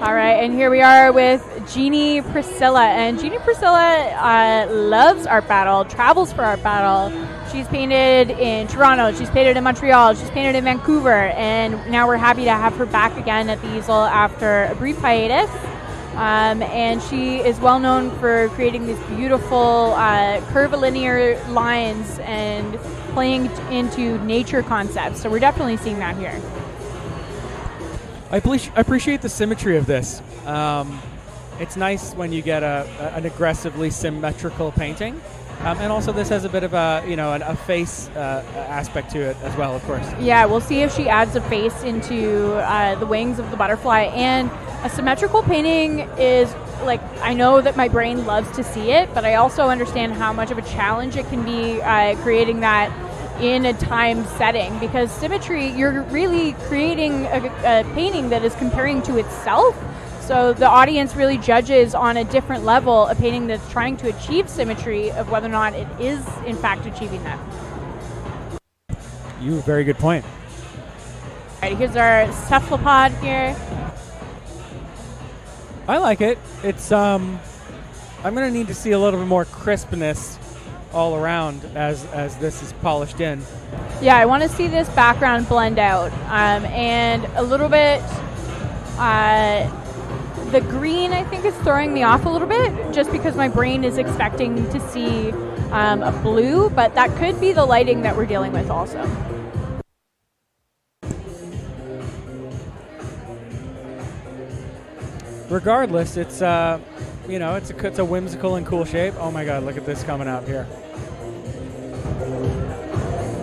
[SPEAKER 1] All right, and here we are with Jeannie Priscila. And Jeannie Priscila loves Art Battle, travels for Art Battle. She's painted in Toronto, she's painted in Montreal, she's painted in Vancouver, and now we're happy to have her back again at the easel after a brief hiatus. And she is well known for creating these beautiful curvilinear lines and playing into nature concepts. So we're definitely seeing that here.
[SPEAKER 3] I appreciate the symmetry of this. It's nice when you get an aggressively symmetrical painting. And also this has a bit of a face aspect to it as well, of course.
[SPEAKER 1] Yeah, we'll see if she adds a face into the wings of the butterfly. And a symmetrical painting is like, I know that my brain loves to see it, but I also understand how much of a challenge it can be creating that in a time setting, because symmetry, you're really creating a painting that is comparing to itself. So the audience really judges on a different level a painting that's trying to achieve symmetry of whether or not it is in fact achieving that.
[SPEAKER 3] You have a very good point.
[SPEAKER 1] All right, here's our cephalopod here.
[SPEAKER 3] I like it. It's I'm gonna need to see a little bit more crispness all around as this is polished in.
[SPEAKER 1] Yeah, I want to see this background blend out, and a little bit. The green, I think, is throwing me off a little bit, just because my brain is expecting to see a blue, but that could be the lighting that we're dealing with also.
[SPEAKER 3] Regardless, it's it's a whimsical and cool shape. Oh my God, look at this coming out here.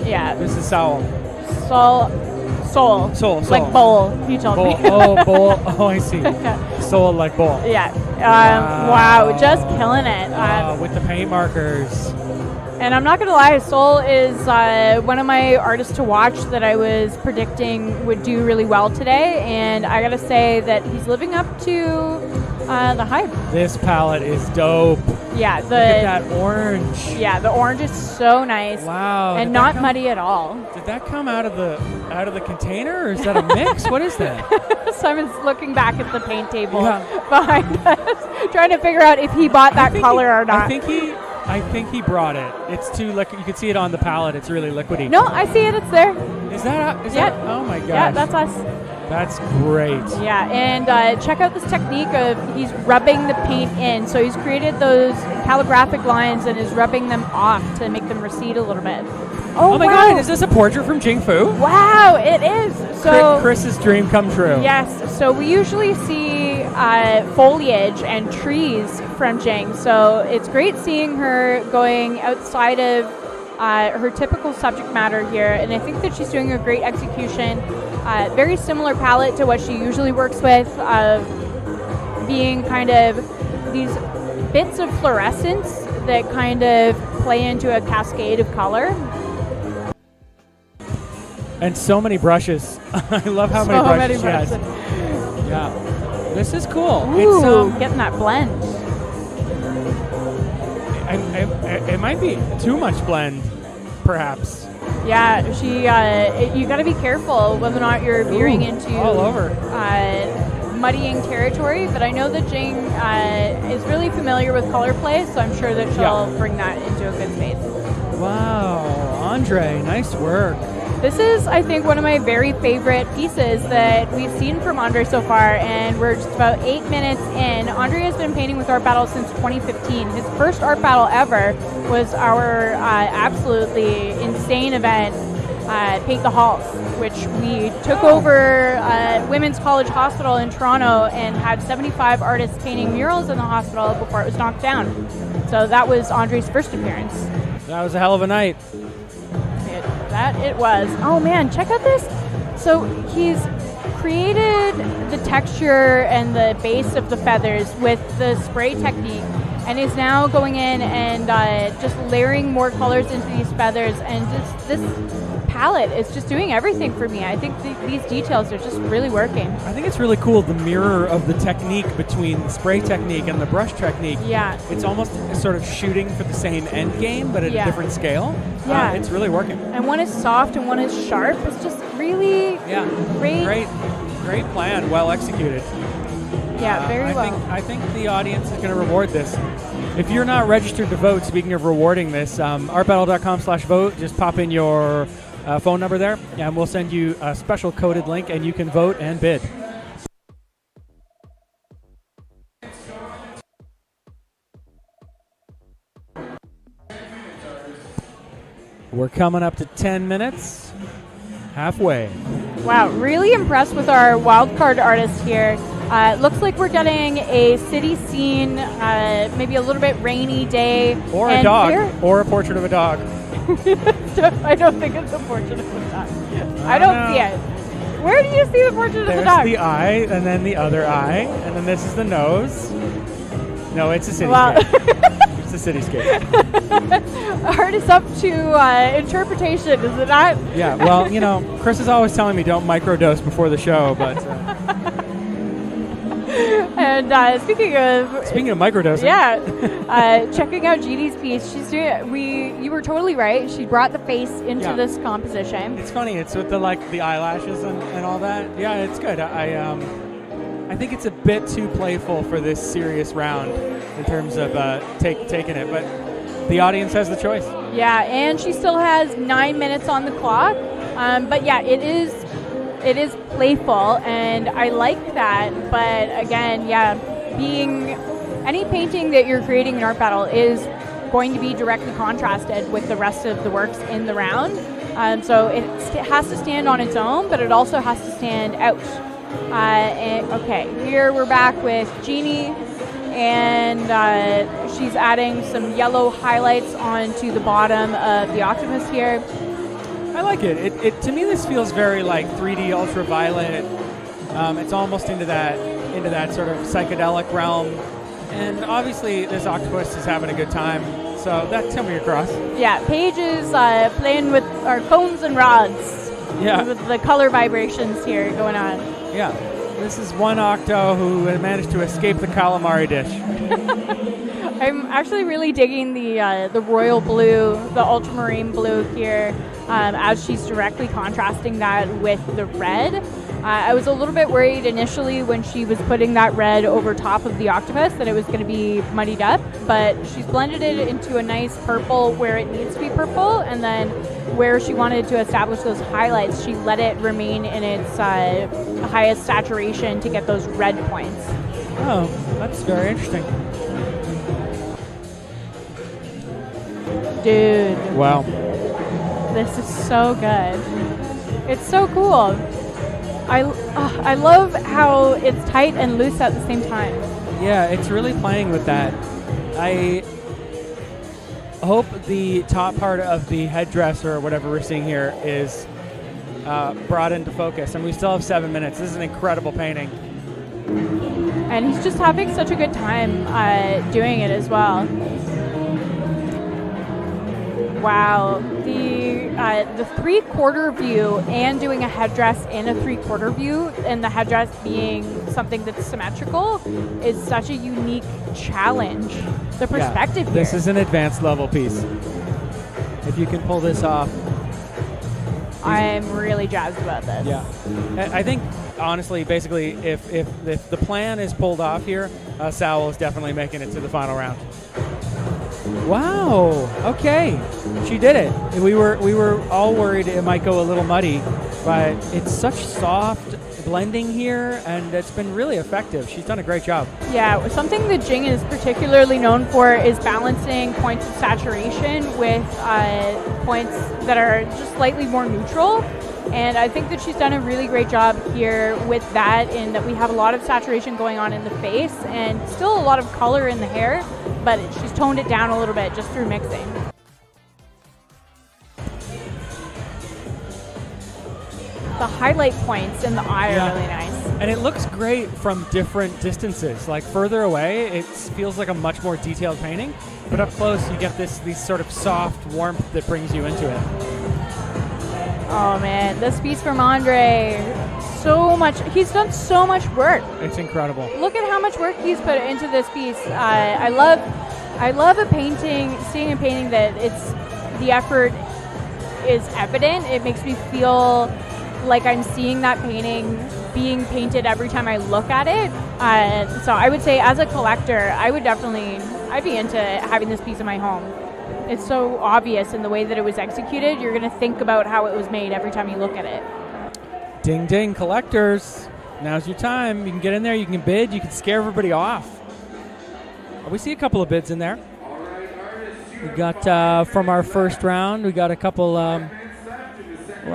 [SPEAKER 1] Yeah.
[SPEAKER 3] This is Sowl.
[SPEAKER 1] Sowl. Like bowl, you told me.
[SPEAKER 3] Oh, bowl. Oh, I see. Sowl like bowl.
[SPEAKER 1] Yeah. Wow, just killing it.
[SPEAKER 3] With the paint markers.
[SPEAKER 1] And I'm not going to lie, Sowl is one of my artists to watch that I was predicting would do really well today. And I got to say that he's living up to the hype.
[SPEAKER 3] This palette is dope.
[SPEAKER 1] Yeah.
[SPEAKER 3] Look at that orange.
[SPEAKER 1] Yeah, the orange is so nice.
[SPEAKER 3] Wow.
[SPEAKER 1] And not muddy at all.
[SPEAKER 3] Did that come out of the container, or is that a mix? What is that?
[SPEAKER 1] Simon's looking back at the paint table behind us, trying to figure out if he bought that color or not.
[SPEAKER 3] I think he brought it. It's too liquid. You can see it on the palette. It's really liquidy.
[SPEAKER 1] No, I see it. It's there.
[SPEAKER 3] Is that? Oh my gosh.
[SPEAKER 1] Yeah, that's us.
[SPEAKER 3] That's great.
[SPEAKER 1] Yeah, and check out this technique of he's rubbing the paint in. So he's created those calligraphic lines and is rubbing them off to make them recede a little bit.
[SPEAKER 3] Oh my God, is this a portrait from Jing Fu?
[SPEAKER 1] Wow, it is. So
[SPEAKER 3] Chris's dream come true.
[SPEAKER 1] Yes, so we usually see foliage and trees from Jing. So it's great seeing her going outside of her typical subject matter here, and I think that she's doing a great execution. Very similar palette to what she usually works with, being kind of these bits of fluorescence that kind of play into a cascade of color.
[SPEAKER 3] And so many brushes. I love how many brushes she has. Yeah. This is cool.
[SPEAKER 1] Ooh, it's getting that blend.
[SPEAKER 3] It might be too much blend, perhaps.
[SPEAKER 1] Yeah, you got to be careful whether or not you're veering into
[SPEAKER 3] all over
[SPEAKER 1] muddying territory. But I know that Jing is really familiar with color play, so I'm sure that she'll bring that into a good space.
[SPEAKER 3] Wow, Andre, nice work.
[SPEAKER 1] This is, I think, one of my very favorite pieces that we've seen from Andre so far, and we're just about 8 minutes in. Andre has been painting with Art Battle since 2015. His first Art Battle ever was our absolutely insane event, Paint the Halls, which we took over Women's College Hospital in Toronto and had 75 artists painting murals in the hospital before it was knocked down. So that was Andre's first appearance.
[SPEAKER 3] That was a hell of a night.
[SPEAKER 1] It was. Oh man, check out this. So he's created the texture and the base of the feathers with the spray technique, and is now going in and just layering more colors into these feathers, and just this palette is just doing everything for me. I think these details are just really working.
[SPEAKER 3] I think it's really cool, the mirror of the technique between the spray technique and the brush technique.
[SPEAKER 1] Yeah.
[SPEAKER 3] It's almost sort of shooting for the same end game, but at a different scale.
[SPEAKER 1] Yeah.
[SPEAKER 3] It's really working.
[SPEAKER 1] And one is soft and one is sharp. It's just really
[SPEAKER 3] great plan, well executed.
[SPEAKER 1] Yeah, very well.
[SPEAKER 3] I think the audience is going to reward this. If you're not registered to vote, speaking of rewarding this, artbattle.com/vote, just pop in your phone number there, and we'll send you a special coded link, and you can vote and bid. We're coming up to 10 minutes, halfway.
[SPEAKER 1] Wow, really impressed with our Wildcard artist here. Looks like we're getting a city scene, maybe a little bit rainy day.
[SPEAKER 3] Or a dog, or a portrait of a dog.
[SPEAKER 1] I don't think it's a portrait of a dog. I don't see it. Where do you see the portrait of the dog?
[SPEAKER 3] There's the eye, and then the other eye, and then this is the nose. No, it's a cityscape.
[SPEAKER 1] Well,
[SPEAKER 3] it's a cityscape.
[SPEAKER 1] Art is up to interpretation, is it not?
[SPEAKER 3] Yeah, well, Chris is always telling me don't microdose before the show, but...
[SPEAKER 1] And speaking of
[SPEAKER 3] microdosing,
[SPEAKER 1] checking out Jeannie's piece, she's doing. You were totally right. She brought the face into this composition.
[SPEAKER 3] It's funny. It's with the eyelashes and all that. Yeah, it's good. I think it's a bit too playful for this serious round in terms of taking it, but the audience has the choice.
[SPEAKER 1] Yeah, and she still has 9 minutes on the clock. But yeah, it is playful, and I like that. But again, being any painting that you're creating in art battle is going to be directly contrasted with the rest of the works in the round. So it has to stand on its own, but it also has to stand out. Okay, here we're back with Jeannie, and she's adding some yellow highlights onto the bottom of the octopus here.
[SPEAKER 3] I like it. It to me, this feels very like 3D ultraviolet. It's almost into that sort of psychedelic realm, and obviously this octopus is having a good time. So that's coming across. Yeah,
[SPEAKER 1] Paige is playing with our cones and rods.
[SPEAKER 3] Yeah,
[SPEAKER 1] with the color vibrations here going on.
[SPEAKER 3] Yeah, this is one octo who managed to escape the calamari dish.
[SPEAKER 1] I'm actually really digging the royal blue, the ultramarine blue here, as she's directly contrasting that with the red. I was a little bit worried initially when she was putting that red over top of the octopus that it was going to be muddied up, but she's blended it into a nice purple where it needs to be purple, and then where she wanted to establish those highlights, she let it remain in its highest saturation to get those red points.
[SPEAKER 3] Oh, that's very interesting.
[SPEAKER 1] Dude.
[SPEAKER 3] Wow.
[SPEAKER 1] This is so good. It's so cool. I love how it's tight and loose at the same time.
[SPEAKER 3] Yeah, it's really playing with that. I hope the top part of the headdress or whatever we're seeing here is brought into focus. And we still have 7 minutes. This is an incredible painting.
[SPEAKER 1] And he's just having such a good time doing it as well. Wow, the 3/4 view and doing a headdress in a 3/4 view, and the headdress being something that's symmetrical, is such a unique challenge. The perspective here.
[SPEAKER 3] This is an advanced level piece. If you can pull this off.
[SPEAKER 1] I'm really jazzed about this.
[SPEAKER 3] Yeah, I think honestly, basically, if the plan is pulled off here, Sowl is definitely making it to the final round. Wow. Okay, she did it. We were all worried it might go a little muddy, but it's such soft blending here, and it's been really effective. She's done a great job. Yeah,
[SPEAKER 1] something that Jing is particularly known for is balancing points of saturation with points that are just slightly more neutral. And I think that she's done a really great job here with that, in that we have a lot of saturation going on in the face and still a lot of color in the hair, but she's toned it down a little bit just through mixing. The highlight points in the eye are really nice.
[SPEAKER 3] And it looks great from different distances. Like further away, it feels like a much more detailed painting, but up close you get this sort of soft warmth that brings you into it.
[SPEAKER 1] Oh man, this piece from Andre, so much. He's done so much work.
[SPEAKER 3] It's incredible.
[SPEAKER 1] Look at how much work he's put into this piece. I love a painting, seeing a painting that the effort is evident. It makes me feel like I'm seeing that painting being painted every time I look at it. So I would say, as a collector, I'd be into having this piece in my home. It's so obvious in the way that it was executed. You're going to think about how it was made every time you look at it.
[SPEAKER 3] Ding, ding, collectors. Now's your time. You can get in there, you can bid, you can scare everybody off. We see a couple of bids in there. We got, from our first round, we got a couple, well,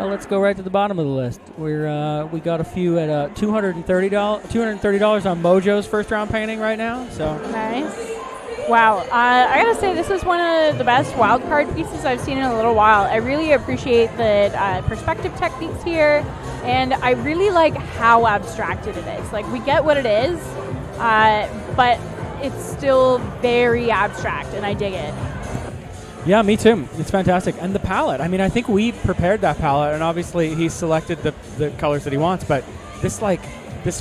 [SPEAKER 3] let's go right to the bottom of the list. We got a few at $230 on Mojo's first round painting right now. So
[SPEAKER 1] nice. Wow, I gotta say, this is one of the best wildcard pieces I've seen in a little while. I really appreciate the perspective techniques here, and I really like how abstracted it is. Like, we get what it is, but it's still very abstract, and I dig it.
[SPEAKER 3] Yeah, me too. It's fantastic. And the palette. I mean, I think we prepared that palette, and obviously he selected the colors that he wants, but this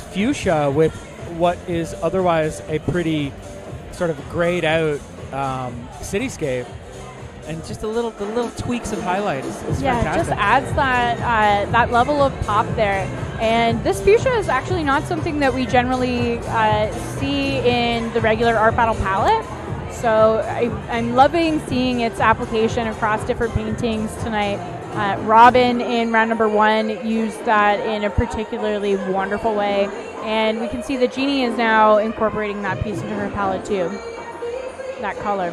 [SPEAKER 3] fuchsia with what is otherwise a pretty sort of grayed out cityscape, and just the little tweaks of highlight is fantastic.
[SPEAKER 1] Yeah, it just adds that level of pop there. And this fuchsia is actually not something that we generally see in the regular Art Battle palette. So I'm loving seeing its application across different paintings tonight. Robyn in round number 1 used that in a particularly wonderful way. And we can see that Jeannie is now incorporating that piece into her palette too, that color.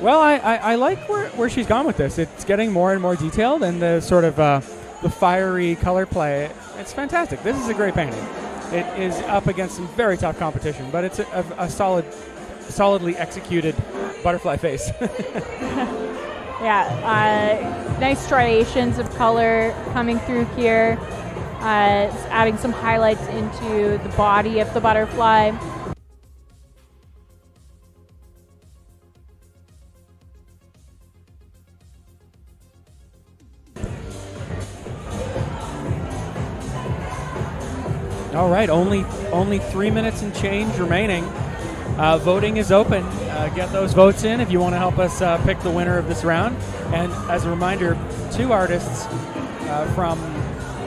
[SPEAKER 3] Well, I like where she's gone with this. It's getting more and more detailed, and the sort of the fiery color play. It's fantastic. This is a great painting. It is up against some very tough competition, but it's a solidly executed butterfly face.
[SPEAKER 1] Yeah, nice striations of color coming through here. It's adding some highlights into the body of the butterfly.
[SPEAKER 3] All right, only 3 minutes and change remaining. Voting is open. Get those votes in if you want to help us pick the winner of this round. And as a reminder, 2 artists from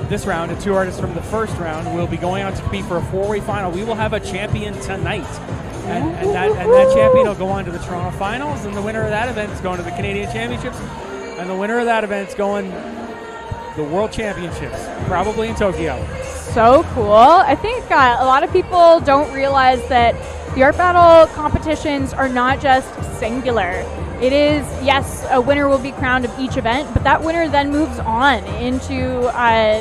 [SPEAKER 3] this round and 2 artists from the first round will be going on to compete for a 4-way final. We will have a champion tonight. And that champion will go on to the Toronto Finals, and the winner of that event is going to the Canadian Championships, and the winner of that event is going the World Championships, probably in Tokyo.
[SPEAKER 1] So cool. I think a lot of people don't realize that the Art Battle competitions are not just singular. It is, yes, a winner will be crowned of each event, but that winner then moves on into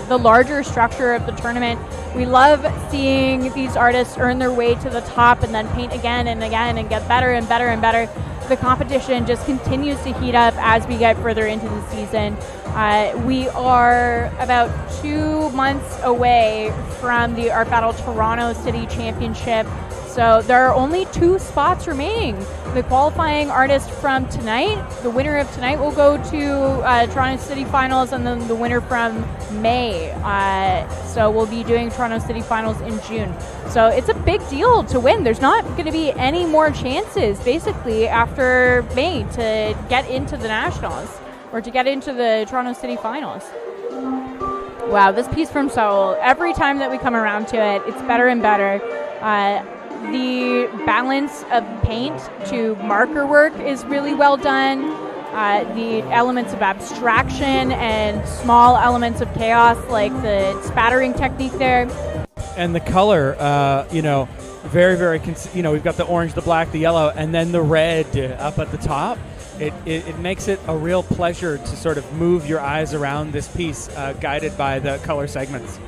[SPEAKER 1] the larger structure of the tournament. We love seeing these artists earn their way to the top and then paint again and again and get better and better and better. The competition just continues to heat up as we get further into the season. We are about 2 months away from the Art Battle Toronto City Championship. So there are only 2 spots remaining. The qualifying artist from tonight, the winner of tonight will go to Toronto City Finals, and then the winner from May. So we'll be doing Toronto City Finals in June. So it's a big deal to win. There's not going to be any more chances, basically, after May to get into the Nationals or to get into the Toronto City Finals. Wow, this piece from Sowl, every time that we come around to it, it's better and better. The balance of paint to marker work is really well done. The elements of abstraction and small elements of chaos, like the spattering technique there.
[SPEAKER 3] And the color, very, very, we've got the orange, the black, the yellow, and then the red up at the top. It makes it a real pleasure to sort of move your eyes around this piece, guided by the color segments.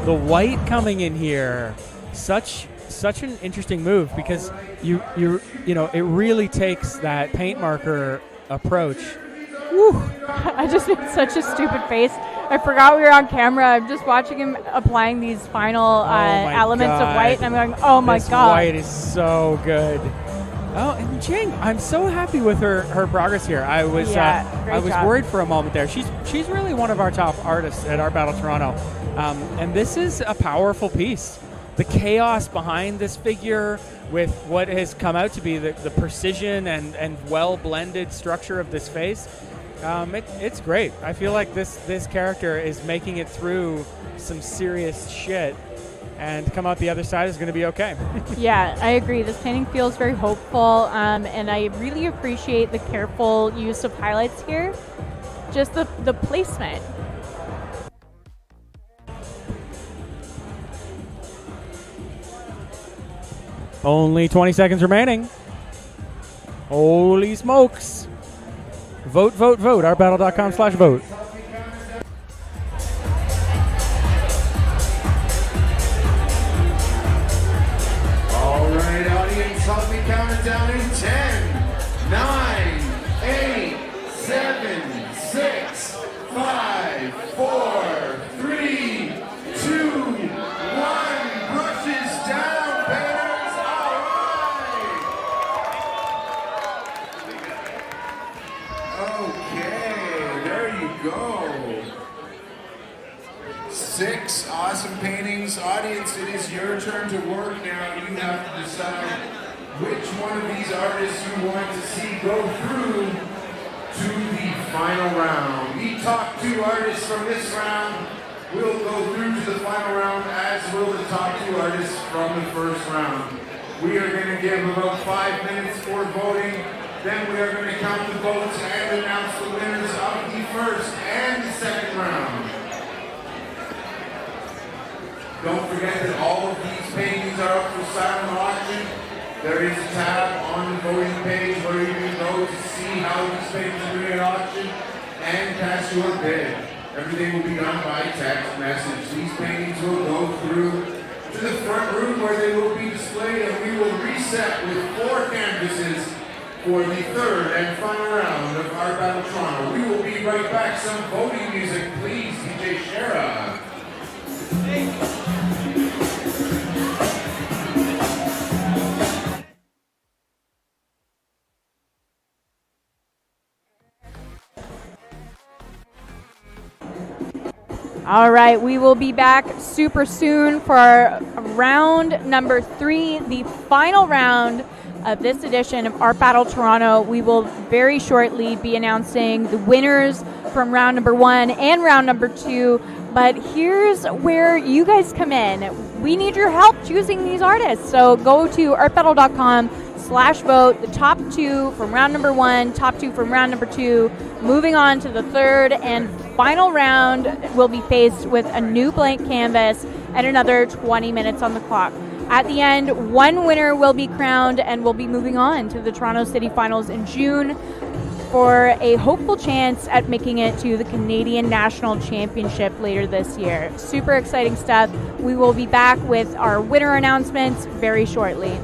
[SPEAKER 3] The white coming in here, such an interesting move, because it really takes that paint marker approach. Woo.
[SPEAKER 1] I just made such a stupid face. I forgot we were on camera. I'm just watching him applying these final elements of white, and I'm going, oh my
[SPEAKER 3] this
[SPEAKER 1] god.
[SPEAKER 3] White is so good. Oh, and Jing, I'm so happy with her progress here. I was worried for a moment there. She's really one of our top artists at Art Battle Toronto, and this is a powerful piece. The chaos behind this figure with what has come out to be the precision and well blended structure of this face, it's great. I feel like this character is making it through some serious shit, and come out the other side is going to be okay.
[SPEAKER 1] Yeah, I agree. This painting feels very hopeful, and I really appreciate the careful use of highlights here. Just the placement.
[SPEAKER 3] Only 20 seconds remaining. Holy smokes. Vote, vote, vote. Artbattle.com/vote.
[SPEAKER 2] All right, audience, help me count it down in 10, 9, 8, 7, 6, 5, 4, 3, 2, go. 6 awesome paintings. Audience, it is your turn to work now. You have to decide which one of these artists you want to see go through to the final round. The top 2 artists from this round will go through to the final round, as will the top 2 artists from the first round. We are going to give about 5 minutes for voting. Then we are going to count the votes and announce the winners of the first and the second round. Don't forget that all of these paintings are up for silent auction. There is a tab on the voting page where you can go to see how these paintings are doing at auction and cast your bid. Everything will be done by text message. These paintings will go through to the front room where they will be displayed, and we will reset with 4 canvases for the third and final round of Art Battle Toronto. We will be right back. Some voting music, please, DJ Shara.
[SPEAKER 1] All right, we will be back super soon for round number 3, the final round of this edition of Art Battle Toronto. We will very shortly be announcing the winners from round number 1 and round number 2. But here's where you guys come in. We need your help choosing these artists. So go to artbattle.com/vote. The top 2 from round number 1, top 2 from round number 2. Moving on to the third and final round, will be faced with a new blank canvas and another 20 minutes on the clock. At the end, 1 winner will be crowned, and we'll be moving on to the Toronto City Finals in June for a hopeful chance at making it to the Canadian National Championship later this year. Super exciting stuff. We will be back with our winner announcements very shortly.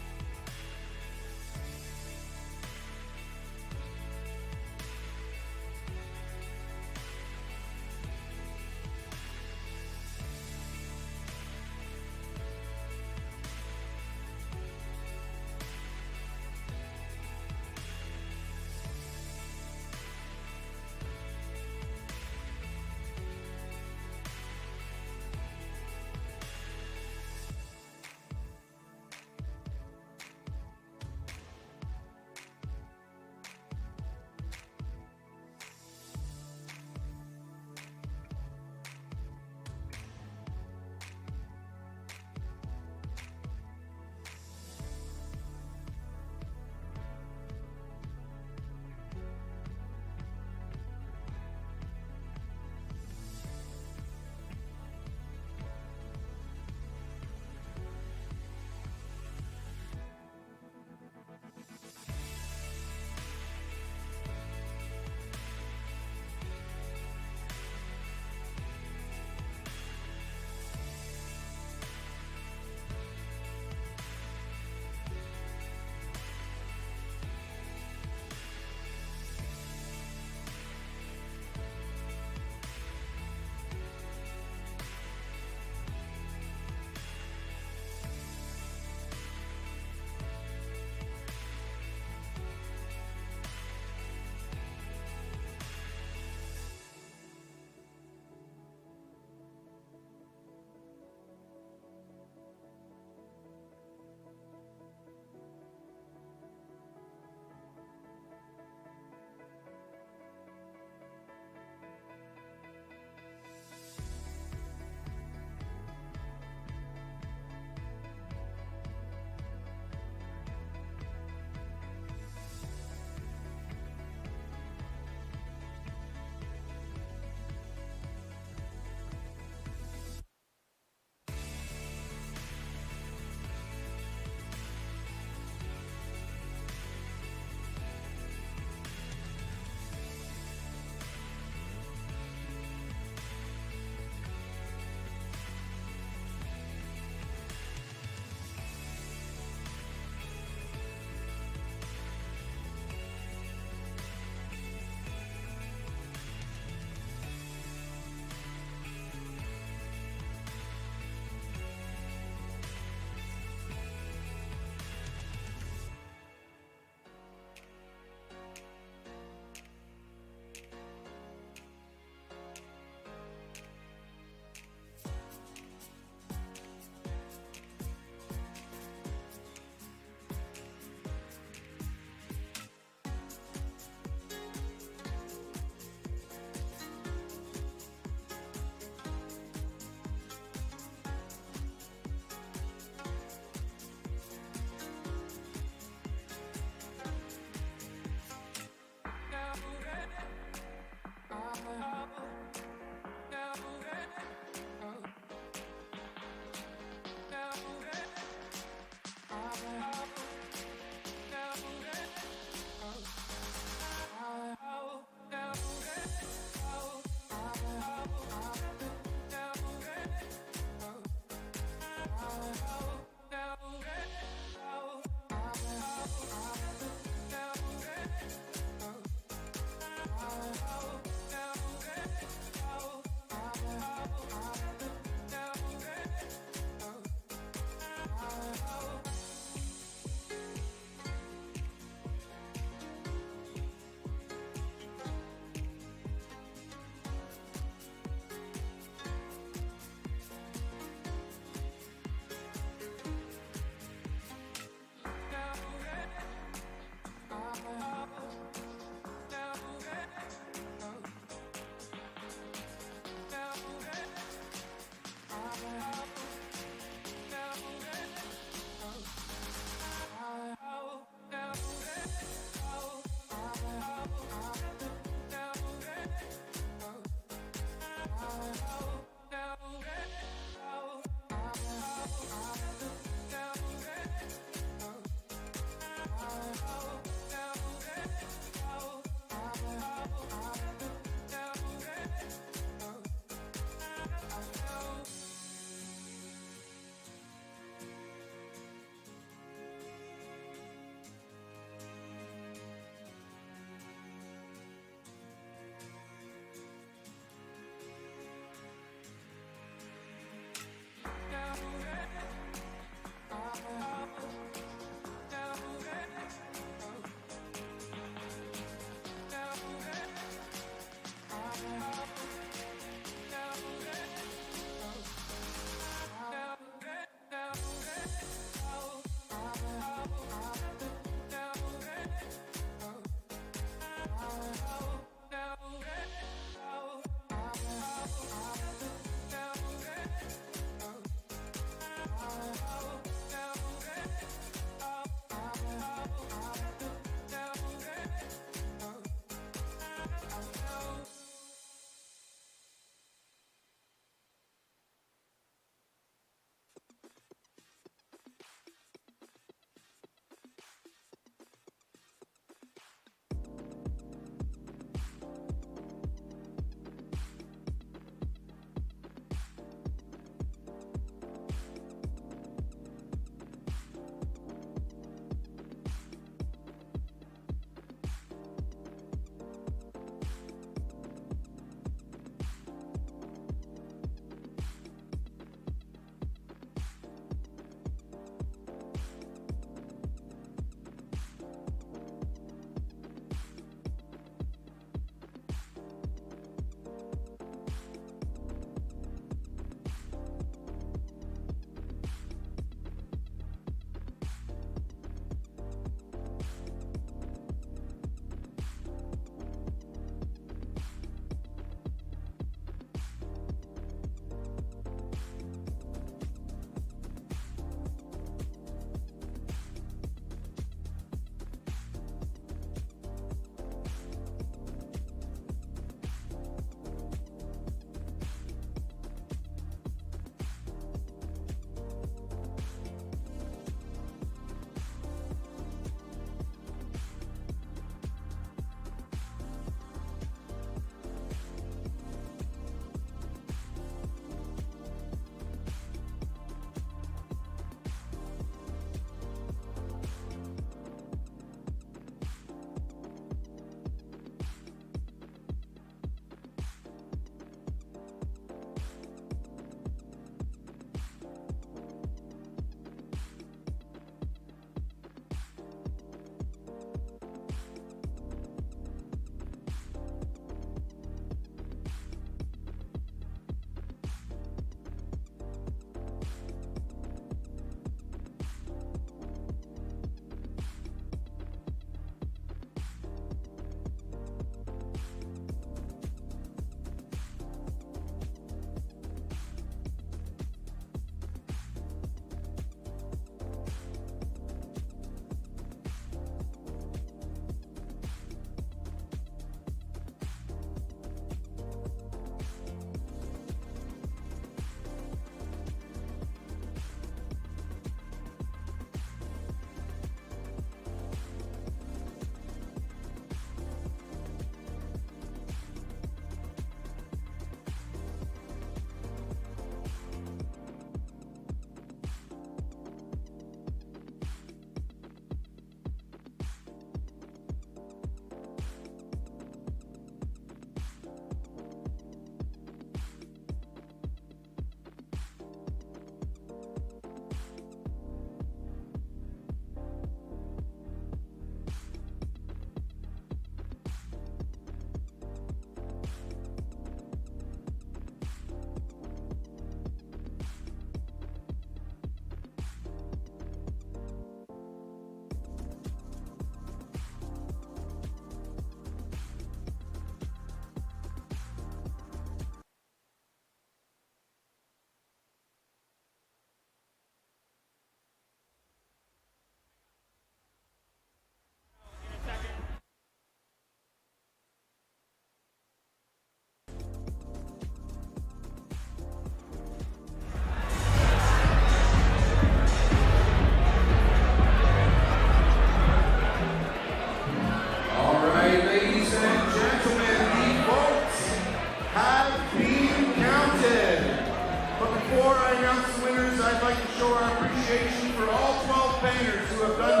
[SPEAKER 2] painters who have done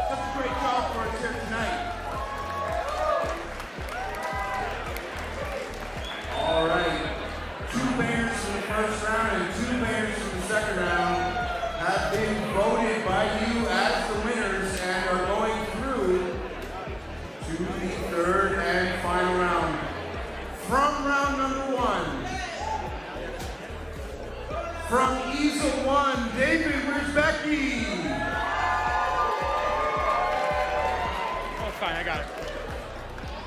[SPEAKER 2] such a great job for us here tonight. All right, 2 painters from the first round and 2 painters from the second round have been voted by you as the winners and are going through to the third and final round. From round number 1, from easel 1, David Wierzbicki.
[SPEAKER 5] Oh, fine, I got it.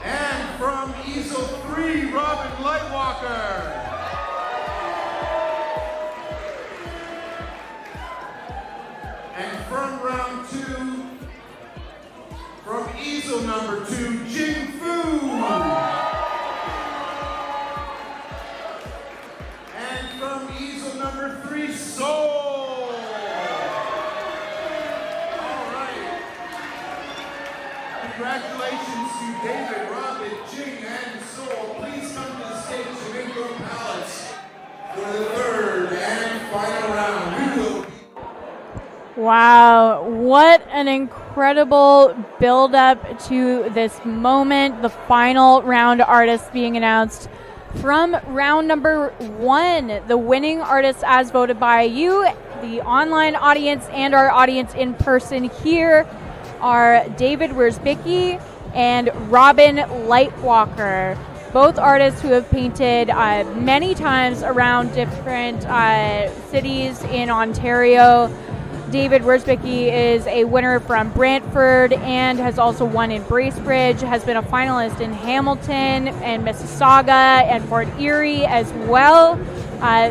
[SPEAKER 2] And from easel 3, Robyn Lightwalker. And from round 2, from easel number 2, Jing Fu. And from easel number 3, Sowl. All right. Congratulations to David, Robyn, Jing, and Sowl. Please come to the stage to make your palettes for the third and final round. We will.
[SPEAKER 1] Wow, what an incredible build-up to this moment. The final round artists being announced. From round number 1, the winning artists as voted by you, the online audience, and our audience in person here are David Wierzbicki and Robyn Lightwalker. Both artists who have painted many times around different cities in Ontario. David Wierzbicki is a winner from Brantford and has also won in Bracebridge, has been a finalist in Hamilton and Mississauga and Fort Erie as well.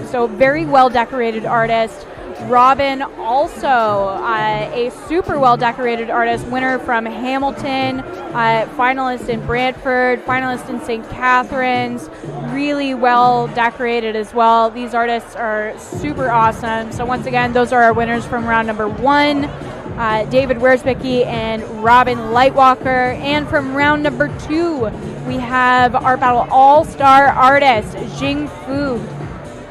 [SPEAKER 1] So very well decorated artist. Robyn, also a super well decorated artist, winner from Hamilton, finalist in Brantford, finalist in St. Catharines, really well decorated as well. These artists are super awesome. So once again, those are our winners from round number 1, David Wierzbicki and Robyn Lightwalker. And from round number 2, we have Art Battle All-Star artist, Jing Fu.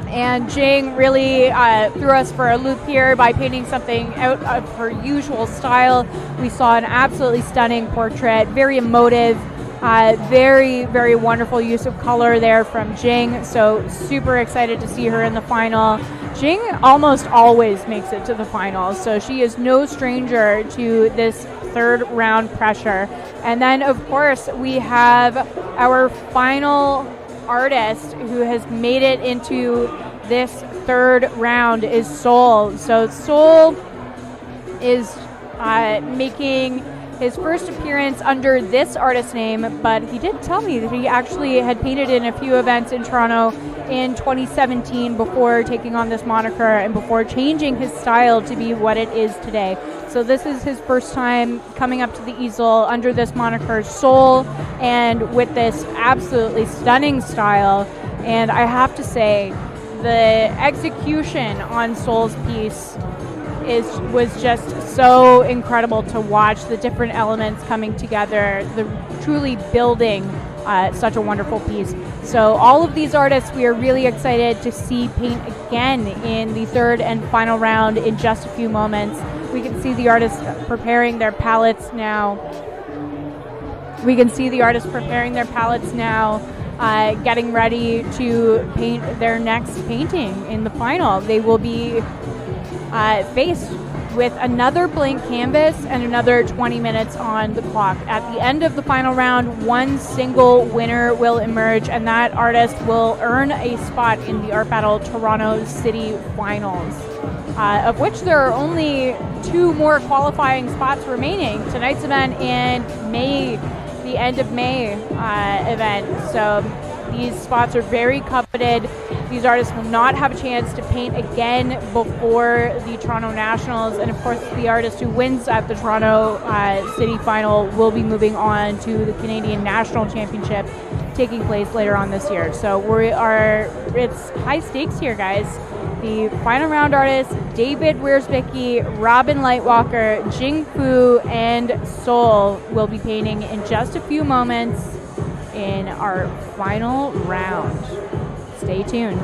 [SPEAKER 1] And Jing really threw us for a loop here by painting something out of her usual style. We saw an absolutely stunning portrait, very emotive, very, very wonderful use of color there from Jing. So super excited to see her in the final. Jing almost always makes it to the final, so she is no stranger to this third round pressure. And then, of course, we have our final artist who has made it into this third round is Sowl. So Sowl is making his first appearance under this artist name, but he did tell me that he actually had painted in a few events in Toronto in 2017 before taking on this moniker and before changing his style to be what it is today. So this is his first time coming up to the easel under this moniker, Sowl, and with this absolutely stunning style. And I have to say, the execution on Sowl's piece was just so incredible to watch, the different elements coming together, the truly building such a wonderful piece. So all of these artists we are really excited to see paint again in the third and final round in just a few moments. We can see the artists preparing their palettes now. Getting ready to paint their next painting in the final. They will be faced with another blank canvas and another 20 minutes on the clock. At the end of the final round, one single winner will emerge, and that artist will earn a spot in the Art Battle Toronto City Finals, of which there are only 2 more qualifying spots remaining. Tonight's event and the end of May event. So these spots are very coveted. These artists will not have a chance to paint again before the Toronto Nationals. And of course, the artist who wins at the Toronto City Final will be moving on to the Canadian National Championship taking place later on this year. So it's high stakes here, guys. The final round artists, David Wierzbicki, Robyn Lightwalker, Jing Fu, and Sowl will be painting in just a few moments in our final round. Stay tuned.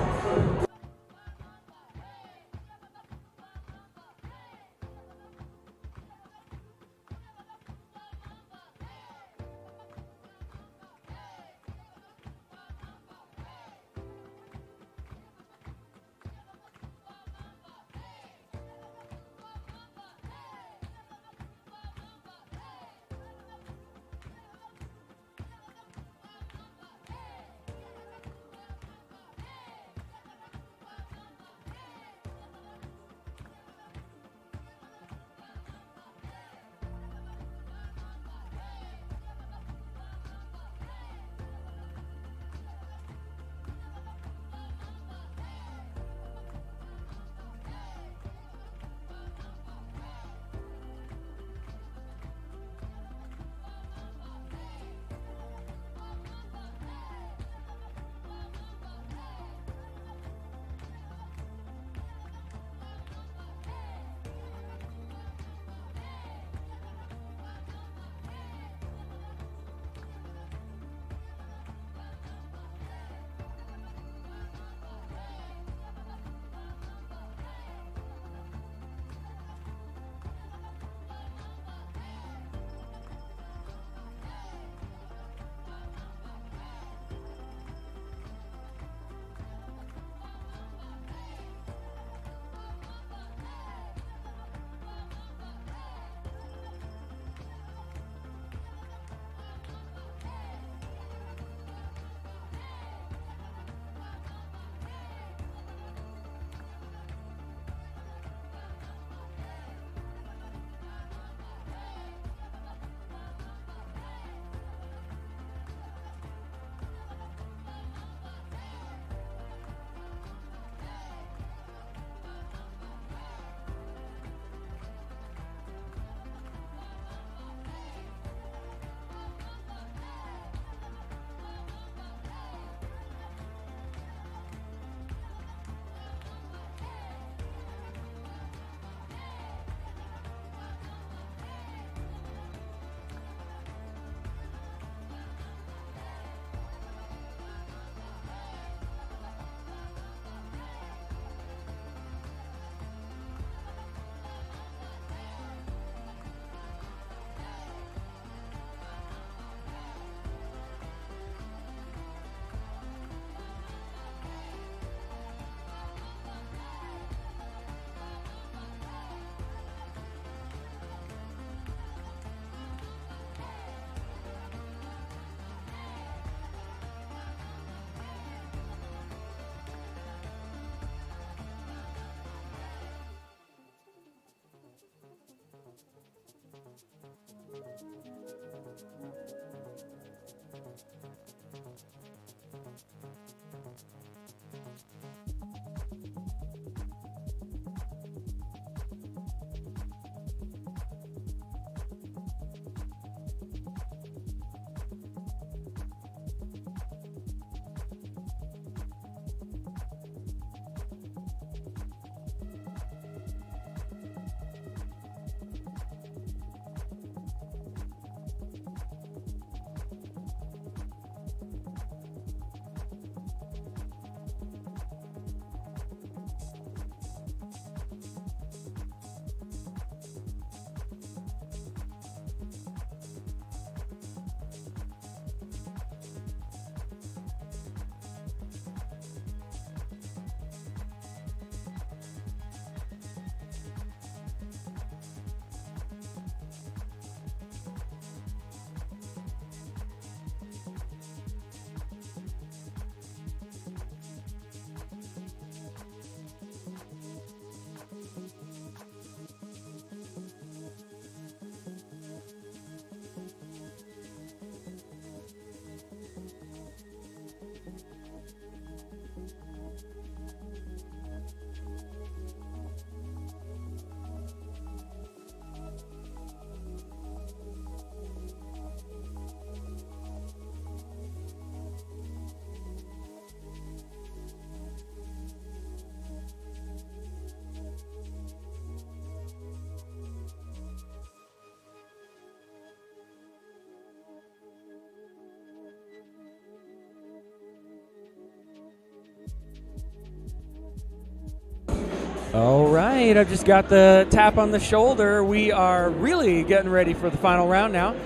[SPEAKER 3] All right, I've just got the tap on the shoulder. We are really getting ready for the final round now.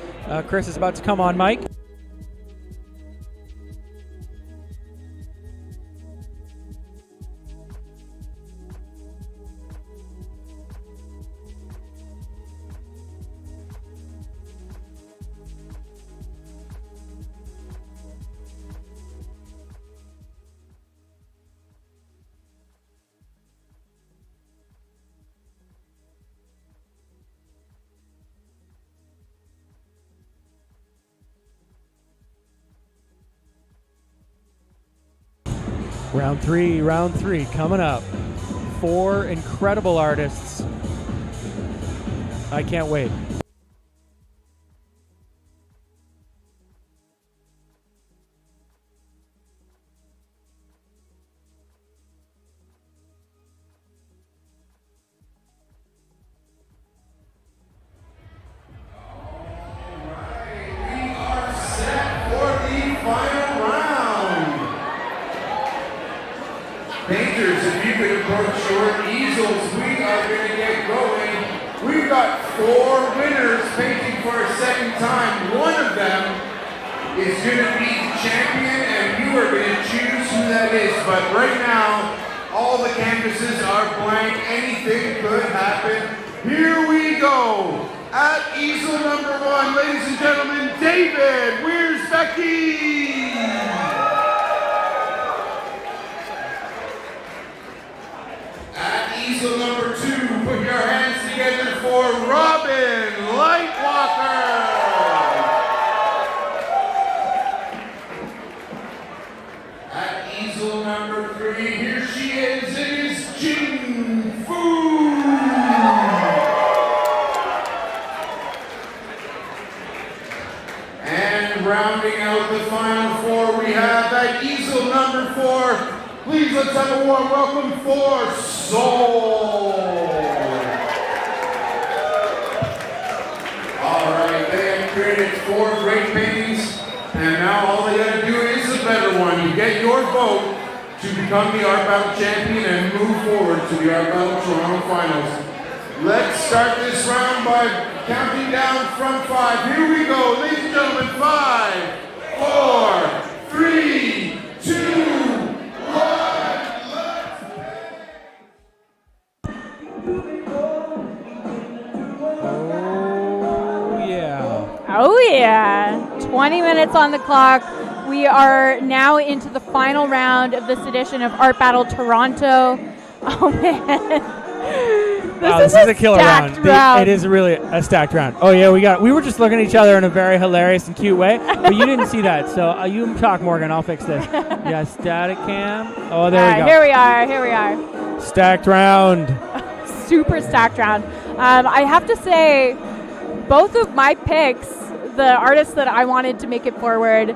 [SPEAKER 3] Chris is about to come on mic. Round three coming up. 4 incredible artists. I can't wait.
[SPEAKER 2] Painters, if you could approach your easels, we are going to get going. We've got 4 winners painting for a second time. One of them is going to be the champion, and you are going to choose who that is. But right now, all the canvases are blank. Anything could happen. Here we go. At easel number 1, ladies and gentlemen, David Wierzbicki. Easel number 2, put your hands together for Robyn Lightwalker. At easel number 3, here she is, it is Jeannie And rounding out the final 4, we have at easel number 4, please let's have a warm welcome for Sowl. All right, they have created 4 great paintings, and now all they got to do is a better one. You get your vote to become the Art Battle champion and move forward to the Art Battle Toronto Finals. Let's start this round by counting down from 5. Here we go, ladies and gentlemen. 5, 4, 3, 2, 1.
[SPEAKER 1] Oh yeah, 20 minutes on the clock. We are now into the final round of this edition of Art Battle Toronto. Oh man.
[SPEAKER 3] This is a killer round. It is really a stacked round. Oh yeah, we were just looking at each other in a very hilarious and cute way, but you didn't see that. So you talk, Morgan. I'll fix this. Yeah, static cam. Oh, there we go.
[SPEAKER 1] Here we are.
[SPEAKER 3] Stacked round.
[SPEAKER 1] Super stacked round. I have to say, both of my picks, the artists that I wanted to make it forward,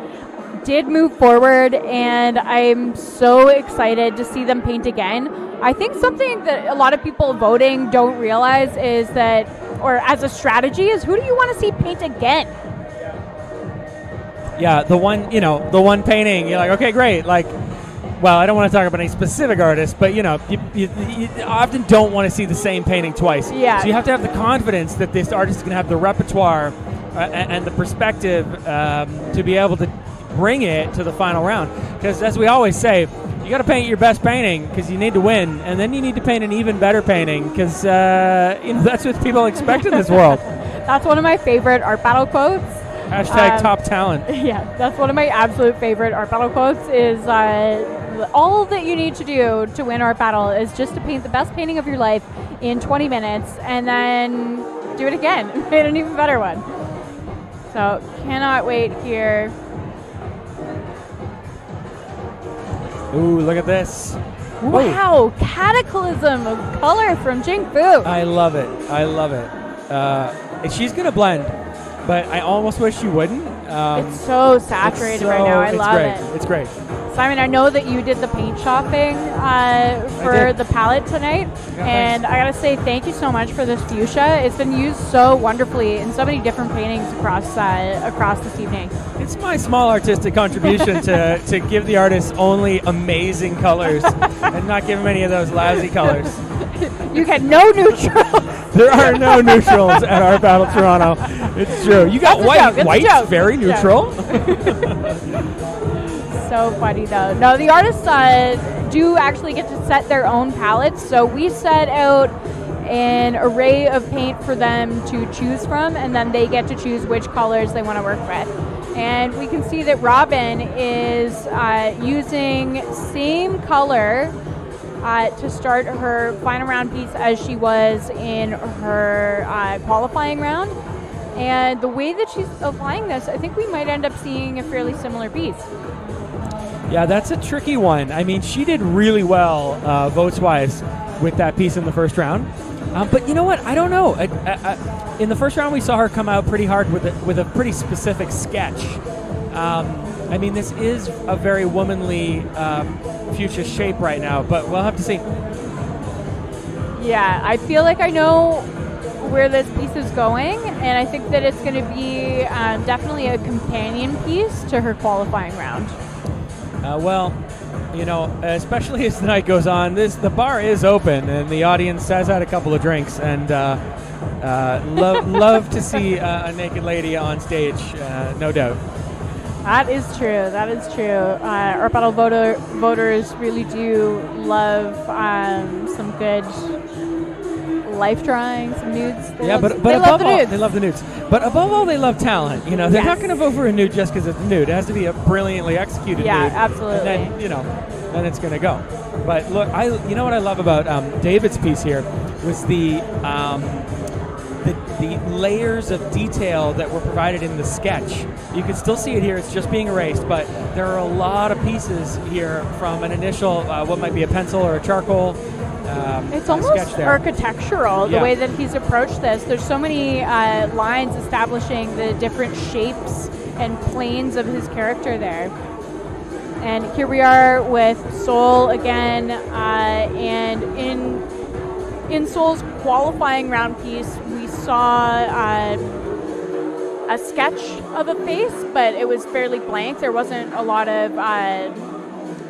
[SPEAKER 1] did move forward, and I'm so excited to see them paint again. I think something that a lot of people voting don't realize is that, or as a strategy, is who do you want to see paint again?
[SPEAKER 3] Yeah, the one painting, you're like, okay, great. Like, well, I don't want to talk about any specific artist, but you often don't want to see the same painting twice.
[SPEAKER 1] Yeah.
[SPEAKER 3] So you have to have the confidence that this artist is going to have the repertoire and the perspective to be able to bring it to the final round. Because as we always say, you got to paint your best painting because you need to win, and then you need to paint an even better painting because that's what people expect in this world.
[SPEAKER 1] That's one of my favorite Art Battle quotes.
[SPEAKER 3] Hashtag top talent.
[SPEAKER 1] Yeah, that's one of my absolute favorite Art Battle quotes is all that you need to do to win Art Battle is just to paint the best painting of your life in 20 minutes and then do it again and paint an even better one. So cannot wait here.
[SPEAKER 3] Ooh, look at this.
[SPEAKER 1] Wow, cataclysm of color from Jing Fu.
[SPEAKER 3] I love it. She's going to blend, but I almost wish she wouldn't.
[SPEAKER 1] It's so saturated right now. I love it.
[SPEAKER 3] It's great.
[SPEAKER 1] Simon, I know that you did the paint shopping for the palette tonight, and I gotta say thank you so much for this fuchsia. It's been used so wonderfully in so many different paintings across this evening.
[SPEAKER 3] It's my small artistic contribution to give the artists only amazing colors and not give them any of those lousy colors.
[SPEAKER 1] You get no neutral.
[SPEAKER 3] There are no neutrals at Art Battle Toronto. It's true. You got white's very neutral.
[SPEAKER 1] So funny though. No, the artists do actually get to set their own palettes. So we set out an array of paint for them to choose from, and then they get to choose which colors they want to work with. And we can see that Robyn is using same color to start her final round piece as she was in her qualifying round. And the way that she's applying this, I think we might end up seeing a fairly similar piece.
[SPEAKER 3] Yeah, that's a tricky one. I mean, she did really well votes-wise with that piece in the first round. But you know what? I don't know. In the first round, we saw her come out pretty hard with a pretty specific sketch. I mean, this is a very womanly fuchsia shape right now, but we'll have to see.
[SPEAKER 1] Yeah, I feel like I know where this piece is going, and I think that it's going to be definitely a companion piece to her qualifying round.
[SPEAKER 3] Well, you know, especially as the night goes on, the bar is open, and the audience has had a couple of drinks, and love to see a naked lady on stage, no doubt.
[SPEAKER 1] That is true. That is true. Art Battle voters really do love some good life drawing, some nudes. They love the nudes.
[SPEAKER 3] But above all, they love talent. You know, they're not going to vote for a nude just because it's a nude. It has to be a brilliantly executed nude.
[SPEAKER 1] Yeah, absolutely.
[SPEAKER 3] And then, then it's going to go. But look, you know what I love about David's piece here was the layers of detail that were provided in the sketch. You can still see it here. It's just being erased, but there are a lot of pieces here from an initial, what might be a pencil or a charcoal.
[SPEAKER 1] It's almost architectural, the way that he's approached this. There's so many lines establishing the different shapes and planes of his character there. And here we are with Sowl again, and in Sowl's qualifying round piece, we saw a sketch of a face, but it was fairly blank. There wasn't a lot of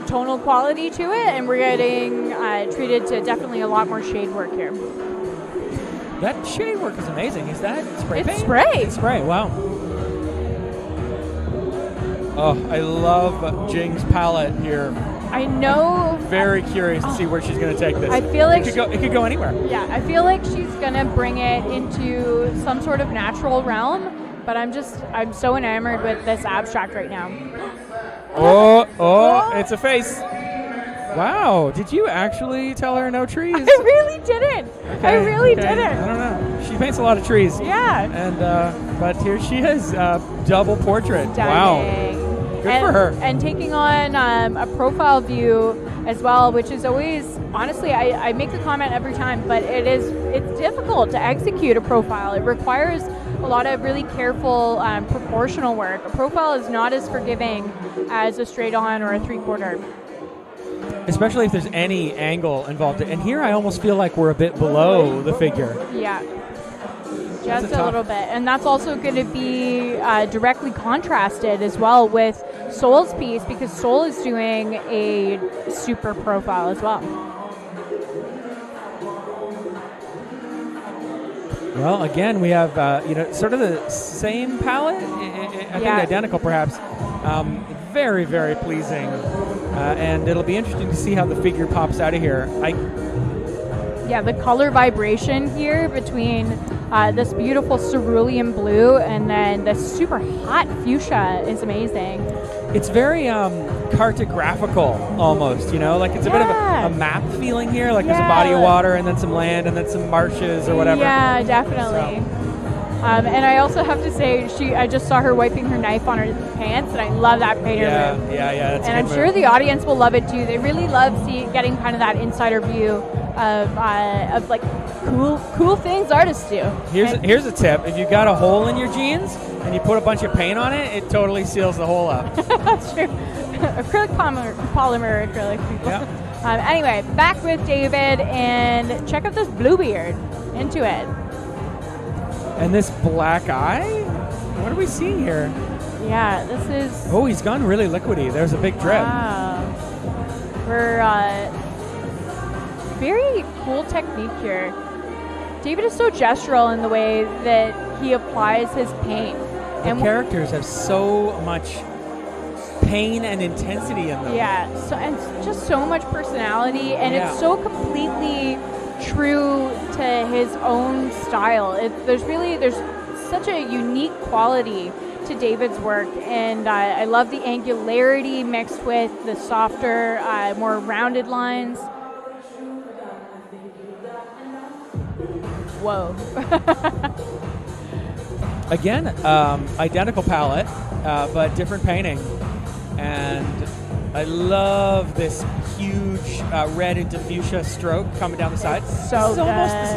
[SPEAKER 1] tonal quality to it, and we're getting treated to definitely a lot more shade work here.
[SPEAKER 3] That shade work is amazing. Is that spray paint?
[SPEAKER 1] It's spray.
[SPEAKER 3] It's spray, wow. Oh, I love Jing's palette here.
[SPEAKER 1] I know.
[SPEAKER 3] Very curious to see where she's going to take this.
[SPEAKER 1] I feel like
[SPEAKER 3] it could go anywhere.
[SPEAKER 1] Yeah, I feel like she's going to bring it into some sort of natural realm, but I'm so enamored with this abstract right now.
[SPEAKER 3] Oh, it's a face. Wow, did you actually tell her no trees?
[SPEAKER 1] I really didn't.
[SPEAKER 3] Okay,
[SPEAKER 1] I really didn't.
[SPEAKER 3] I don't know. She paints a lot of trees.
[SPEAKER 1] Yeah.
[SPEAKER 3] And but here she is, double portrait.
[SPEAKER 1] Stunning.
[SPEAKER 3] Wow. Good for her.
[SPEAKER 1] And taking on a profile view as well, which is always, honestly, I make the comment every time, but it's difficult to execute a profile. It requires a lot of really careful proportional work. A profile is not as forgiving as a straight on or a 3/4.
[SPEAKER 3] Especially if there's any angle involved. And here I almost feel like we're a bit below the figure.
[SPEAKER 1] Yeah. Just a little bit. And that's also going to be directly contrasted as well with Sowl's piece, because Sowl is doing a super profile as well.
[SPEAKER 3] Well, again, we have sort of the same palette. I think identical, perhaps. Very, very pleasing, and it'll be interesting to see how the figure pops out of here.
[SPEAKER 1] The color vibration here between this beautiful cerulean blue and then this super hot fuchsia is amazing.
[SPEAKER 3] It's very cartographical almost, like it's a bit of a map feeling here, like there's a body of water and then some land and then some marshes or whatever.
[SPEAKER 1] Yeah, definitely. So. And I also have to say, I just saw her wiping her knife on her pants, and I love that painter move.
[SPEAKER 3] Yeah. That's
[SPEAKER 1] and I'm sure the audience will love it too. They really love getting kind of that insider view of like cool things artists do.
[SPEAKER 3] Here's a tip: if you got a hole in your jeans and you put a bunch of paint on it, it totally seals the hole up.
[SPEAKER 1] That's true. Acrylic polymer acrylic people.
[SPEAKER 3] Yeah.
[SPEAKER 1] Anyway, back with David, and check out this Bluebeard. Into it.
[SPEAKER 3] And this black eye? What are we seeing here?
[SPEAKER 1] Yeah, this is...
[SPEAKER 3] Oh, he's gone really liquidy. There's a big drip.
[SPEAKER 1] Wow. We're very cool technique here. David is so gestural in the way that he applies his paint.
[SPEAKER 3] The characters have so much pain and intensity in them.
[SPEAKER 1] Yeah, and just so much personality, and it's so completely true to his own style. There's such a unique quality to David's work, and I love the angularity mixed with the softer, more rounded lines. Whoa.
[SPEAKER 3] Again, identical palette, but different painting. And I love this huge red into fuchsia stroke coming down the side. This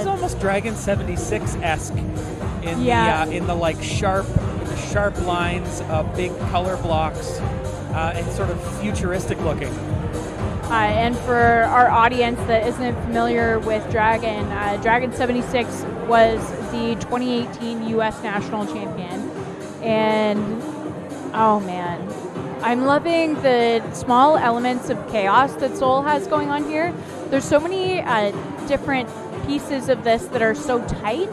[SPEAKER 3] is almost Dragon 76-esque in the like sharp lines, big color blocks, and sort of futuristic looking.
[SPEAKER 1] And for our audience that isn't familiar with Dragon, Dragon 76 was the 2018 U.S. National Champion. And, oh man, I'm loving the small elements of chaos that Sowl has going on here. There's so many different pieces of this that are so tight.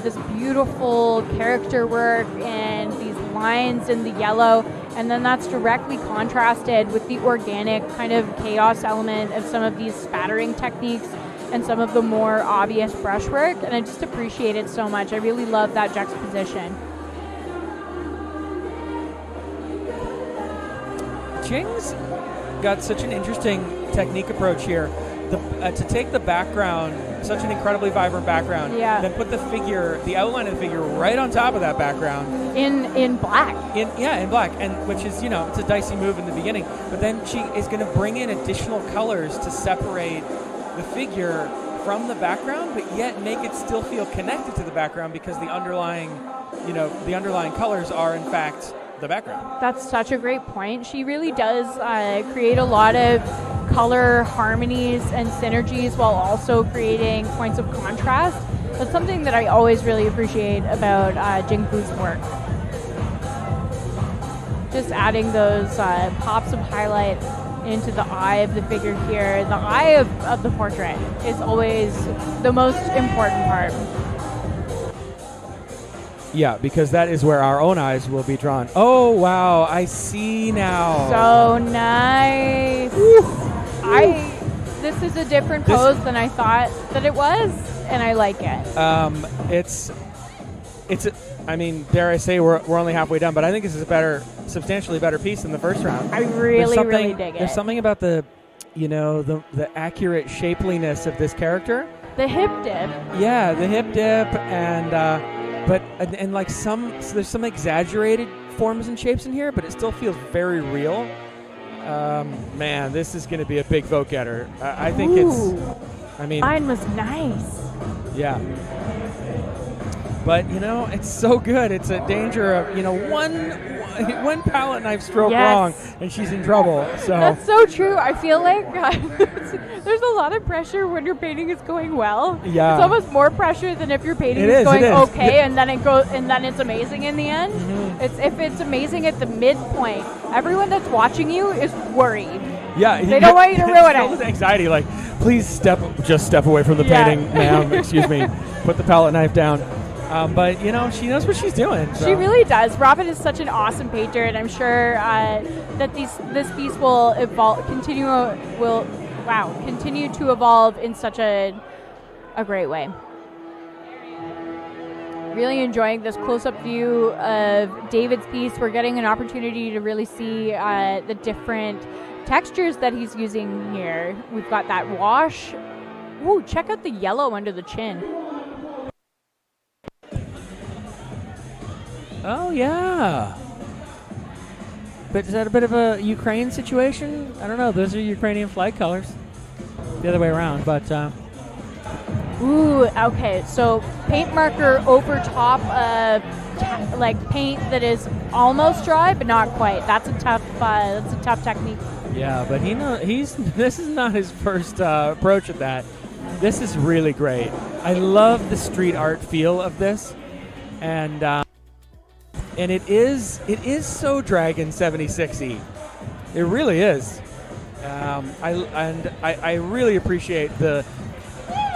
[SPEAKER 1] This beautiful character work and these lines in the yellow, and then that's directly contrasted with the organic kind of chaos element of some of these spattering techniques and some of the more obvious brushwork, and I just appreciate it so much. I really love that juxtaposition.
[SPEAKER 3] Jing's got such an interesting technique approach here. To take the background, such an incredibly vibrant background, then put the outline of the figure right on top of that background.
[SPEAKER 1] In black.
[SPEAKER 3] In black, and which is, it's a dicey move in the beginning, but then she is going to bring in additional colors to separate the figure from the background, but yet make it still feel connected to the background because the underlying colors are in fact the background.
[SPEAKER 1] That's such a great point. She really does create a lot of color harmonies and synergies while also creating points of contrast. That's something that I always really appreciate about Jing Fu's work. Just adding those pops of highlight into the eye of the figure here. The eye of the portrait is always the most important part.
[SPEAKER 3] Yeah, because that is where our own eyes will be drawn. Oh, wow, I see now.
[SPEAKER 1] So nice. This is a different pose than I thought that it was, and I like it. I mean, dare I say we're only halfway done, but I think this is a substantially better piece than the first round. I really dig it.
[SPEAKER 3] There's something about the accurate shapeliness of this character.
[SPEAKER 1] The hip dip.
[SPEAKER 3] Yeah, the hip dip, and like there's some exaggerated forms and shapes in here, but it still feels very real. Man, this is going to be a big vote getter. I think
[SPEAKER 1] mine was nice.
[SPEAKER 3] Yeah. But, it's so good. It's a danger of, one palette knife stroke wrong and she's in trouble. So
[SPEAKER 1] that's so true. I feel like there's a lot of pressure when your painting is going well.
[SPEAKER 3] Yeah.
[SPEAKER 1] It's almost more pressure than if your painting is going okay and then it's amazing in the end. Mm-hmm. If it's amazing at the midpoint, everyone that's watching you is worried.
[SPEAKER 3] Yeah.
[SPEAKER 1] They don't want you to ruin it.
[SPEAKER 3] With anxiety, like, please step away from the painting, ma'am. Excuse me. Put the palette knife down. But, she knows what she's doing. So.
[SPEAKER 1] She really does. Robyn is such an awesome painter, and I'm sure that this piece will continue to evolve in such a great way. Really enjoying this close-up view of David's piece. We're getting an opportunity to really see the different textures that he's using here. We've got that wash. Ooh, check out the yellow under the chin.
[SPEAKER 3] Oh, yeah. But is that a bit of a Ukraine situation? I don't know. Those are Ukrainian flag colors. The other way around, but...
[SPEAKER 1] Ooh, okay. So paint marker over top of paint that is almost dry, but not quite. That's a tough technique.
[SPEAKER 3] Yeah, but this is not his first approach at that. This is really great. I love the street art feel of this. And it is so Dragon 76-y. It really is. I really appreciate the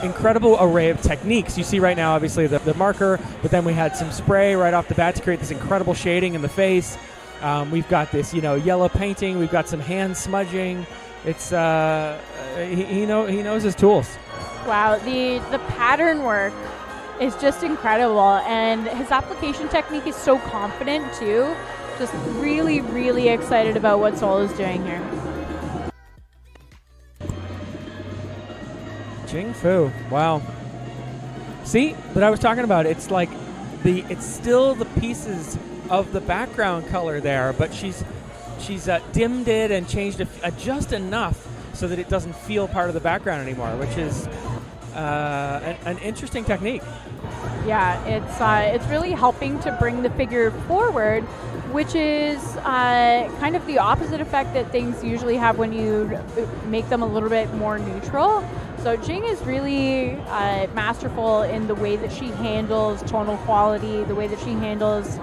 [SPEAKER 3] incredible array of techniques. You see right now, obviously, the marker, but then we had some spray right off the bat to create this incredible shading in the face. We've got this, yellow painting. We've got some hand smudging. It's he knows his tools.
[SPEAKER 1] Wow, the pattern work is just incredible, and his application technique is so confident too. Just really, really excited about what Sowl is doing here.
[SPEAKER 3] Jing Fu, wow. See, what I was talking about, it's like it's still the pieces of the background color there, but she's dimmed it and changed it just enough so that it doesn't feel part of the background anymore, which is an interesting technique.
[SPEAKER 1] Yeah, it's really helping to bring the figure forward, which is kind of the opposite effect that things usually have when you make them a little bit more neutral. So Jing is really masterful in the way that she handles tonal quality, the way that she handles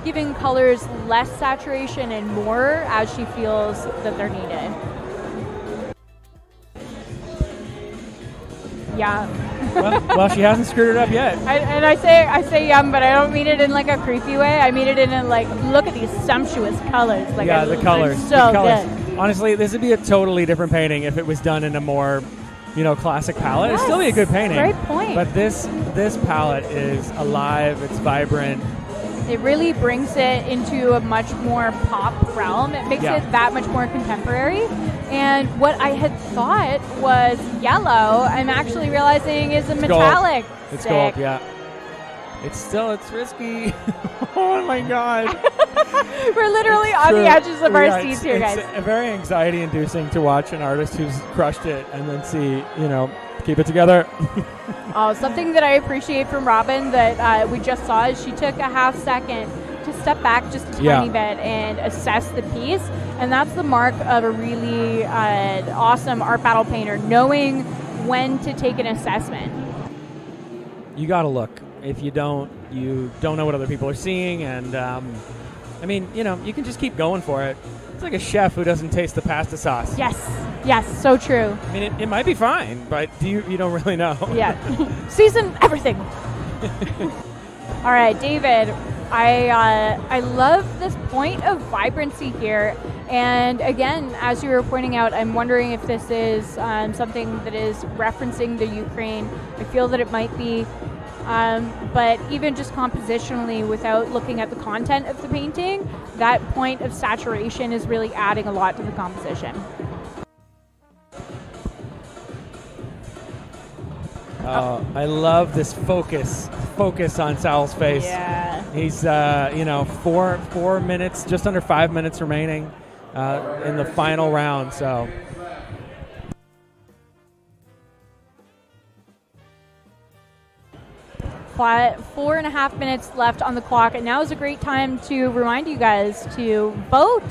[SPEAKER 1] giving colors less saturation and more as she feels that they're needed. Yeah.
[SPEAKER 3] well, she hasn't screwed it up yet.
[SPEAKER 1] I say yum, but I don't mean it in like a creepy way. I mean it in a like, look at these sumptuous colors. Like,
[SPEAKER 3] yeah, the colors.
[SPEAKER 1] So
[SPEAKER 3] the colors.
[SPEAKER 1] good.
[SPEAKER 3] Honestly, this would be a totally different painting if it was done in a more, classic palette.
[SPEAKER 1] Yes,
[SPEAKER 3] it'd still be a good painting.
[SPEAKER 1] Great point.
[SPEAKER 3] But this palette is alive. It's vibrant.
[SPEAKER 1] It really brings it into a much more pop realm. It makes it that much more contemporary. And what I had thought was yellow, I'm actually realizing is a metallic
[SPEAKER 3] gold. It's
[SPEAKER 1] stick.
[SPEAKER 3] gold, yeah. It's risky. Oh my God.
[SPEAKER 1] We're literally on the edges of our seats here, guys.
[SPEAKER 3] It's very anxiety-inducing to watch an artist who's crushed it and then see, keep it together.
[SPEAKER 1] Something that I appreciate from Robyn that we just saw is she took a half second to step back just a tiny bit and assess the piece. And that's the mark of a really awesome art battle painter, knowing when to take an assessment.
[SPEAKER 3] You got to look. If you don't know what other people are seeing. And, you can just keep going for it. It's like a chef who doesn't taste the pasta sauce.
[SPEAKER 1] Yes, so true.
[SPEAKER 3] I mean, it might be fine, but you don't really know.
[SPEAKER 1] Yeah. Season everything. All right, David, I love this point of vibrancy here. And again, as you were pointing out, I'm wondering if this is something that is referencing the Ukraine. I feel that it might be. But even just compositionally, without looking at the content of the painting, that point of saturation is really adding a lot to the composition.
[SPEAKER 3] I love this focus on Sowl's face.
[SPEAKER 1] Yeah.
[SPEAKER 3] He's 4 minutes, just under 5 minutes remaining in the final round. So.
[SPEAKER 1] 4.5 minutes left on the clock, and now is a great time to remind you guys to vote.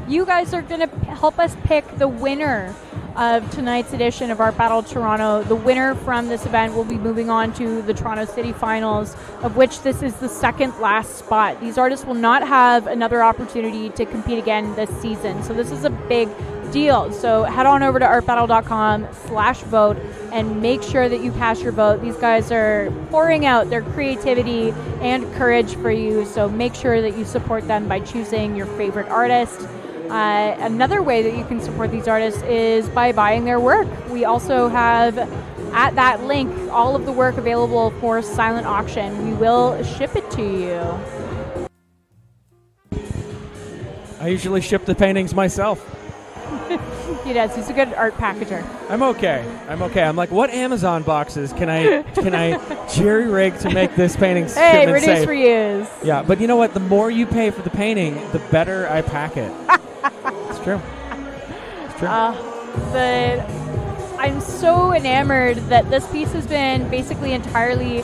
[SPEAKER 1] You guys are going to help us pick the winner of tonight's edition of Art Battle Toronto. The winner from this event will be moving on to the Toronto City Finals, of which this is the second last spot. These artists will not have another opportunity to compete again this season, so this is a big deal. So head on over to artbattle.com/vote and make sure that you cast your vote. These guys are pouring out their creativity and courage for you, so make sure that you support them by choosing your favorite artist. Another way that you can support these artists is by buying their work. We also have at that link all of the work available for silent auction. We will ship it to you.
[SPEAKER 3] I usually ship the paintings myself.
[SPEAKER 1] He does. He's a good art packager.
[SPEAKER 3] I'm okay. I'm like, what Amazon boxes can I jerry rig to make this painting
[SPEAKER 1] Hey, reduce,
[SPEAKER 3] safe?
[SPEAKER 1] reuse.
[SPEAKER 3] Yeah, but you know what? The more you pay for the painting, the better I pack it. It's true. It's true.
[SPEAKER 1] But I'm so enamored that this piece has been basically entirely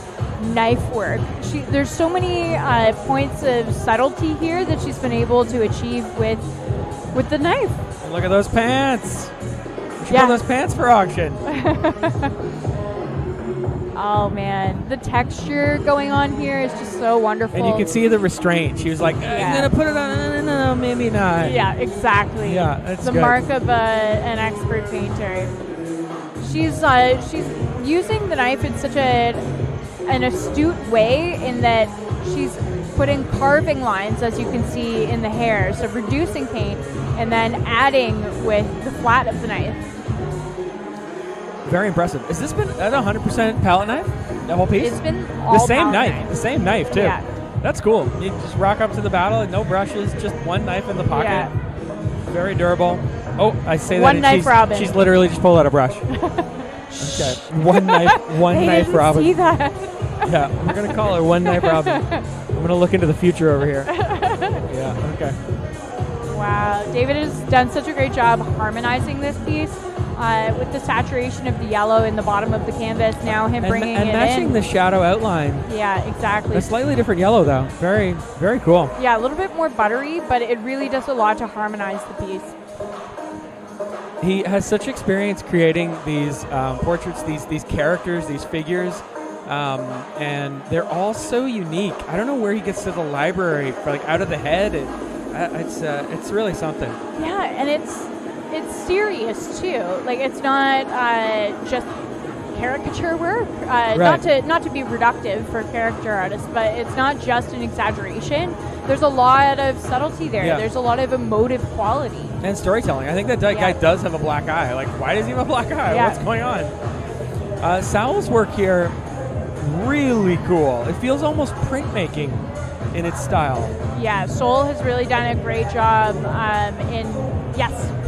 [SPEAKER 1] knife work. There's so many points of subtlety here that she's been able to achieve with the knife.
[SPEAKER 3] And look at those pants. We should put those pants for auction.
[SPEAKER 1] Oh man, the texture going on here is just so wonderful.
[SPEAKER 3] And you can see the restraint. She was like, I'm going to put it on. No, maybe not.
[SPEAKER 1] Yeah, exactly.
[SPEAKER 3] Yeah, that's
[SPEAKER 1] the
[SPEAKER 3] good.
[SPEAKER 1] mark of an expert painter. She's using the knife in such an astute way in that she's putting carving lines, as you can see in the hair, so reducing paint and then adding with the flat of the knife.
[SPEAKER 3] Very impressive. Has this been at 100% palette knife? The whole piece?
[SPEAKER 1] It's been all
[SPEAKER 3] the same
[SPEAKER 1] palette
[SPEAKER 3] knife. The same knife too.
[SPEAKER 1] Yeah.
[SPEAKER 3] That's cool. You just rock up to the battle, no brushes, just one knife in the pocket.
[SPEAKER 1] Yeah.
[SPEAKER 3] Very durable. Oh, I say that.
[SPEAKER 1] One knife, Robyn.
[SPEAKER 3] She's literally just pulled out a brush. Okay. One knife, Robyn.
[SPEAKER 1] See that?
[SPEAKER 3] Yeah, we're gonna call her One Knife Robyn. I'm gonna look into the future over here. Yeah. Okay.
[SPEAKER 1] Wow, David has done such a great job harmonizing this piece with the saturation of the yellow in the bottom of the canvas. Now him bringing it in.
[SPEAKER 3] And matching the shadow outline.
[SPEAKER 1] Yeah, exactly.
[SPEAKER 3] A slightly different yellow though. Very, very cool.
[SPEAKER 1] Yeah, a little bit more buttery, but it really does a lot to harmonize the piece.
[SPEAKER 3] He has such experience creating these portraits, these characters, these figures, and they're all so unique. I don't know where he gets to the library for like out of the head. It's really something.
[SPEAKER 1] Yeah, and it's serious too. Like it's not just caricature work.
[SPEAKER 3] Right.
[SPEAKER 1] Not to be reductive for character artists, but it's not just an exaggeration. There's a lot of subtlety there.
[SPEAKER 3] Yeah.
[SPEAKER 1] There's a lot of emotive quality.
[SPEAKER 3] And storytelling. I think that guy does have a black eye. Like, why does he have a black eye?
[SPEAKER 1] Yeah.
[SPEAKER 3] What's going on? Sowl's work here, really cool. It feels almost printmaking in its style.
[SPEAKER 1] Yeah, Sowl has really done a great job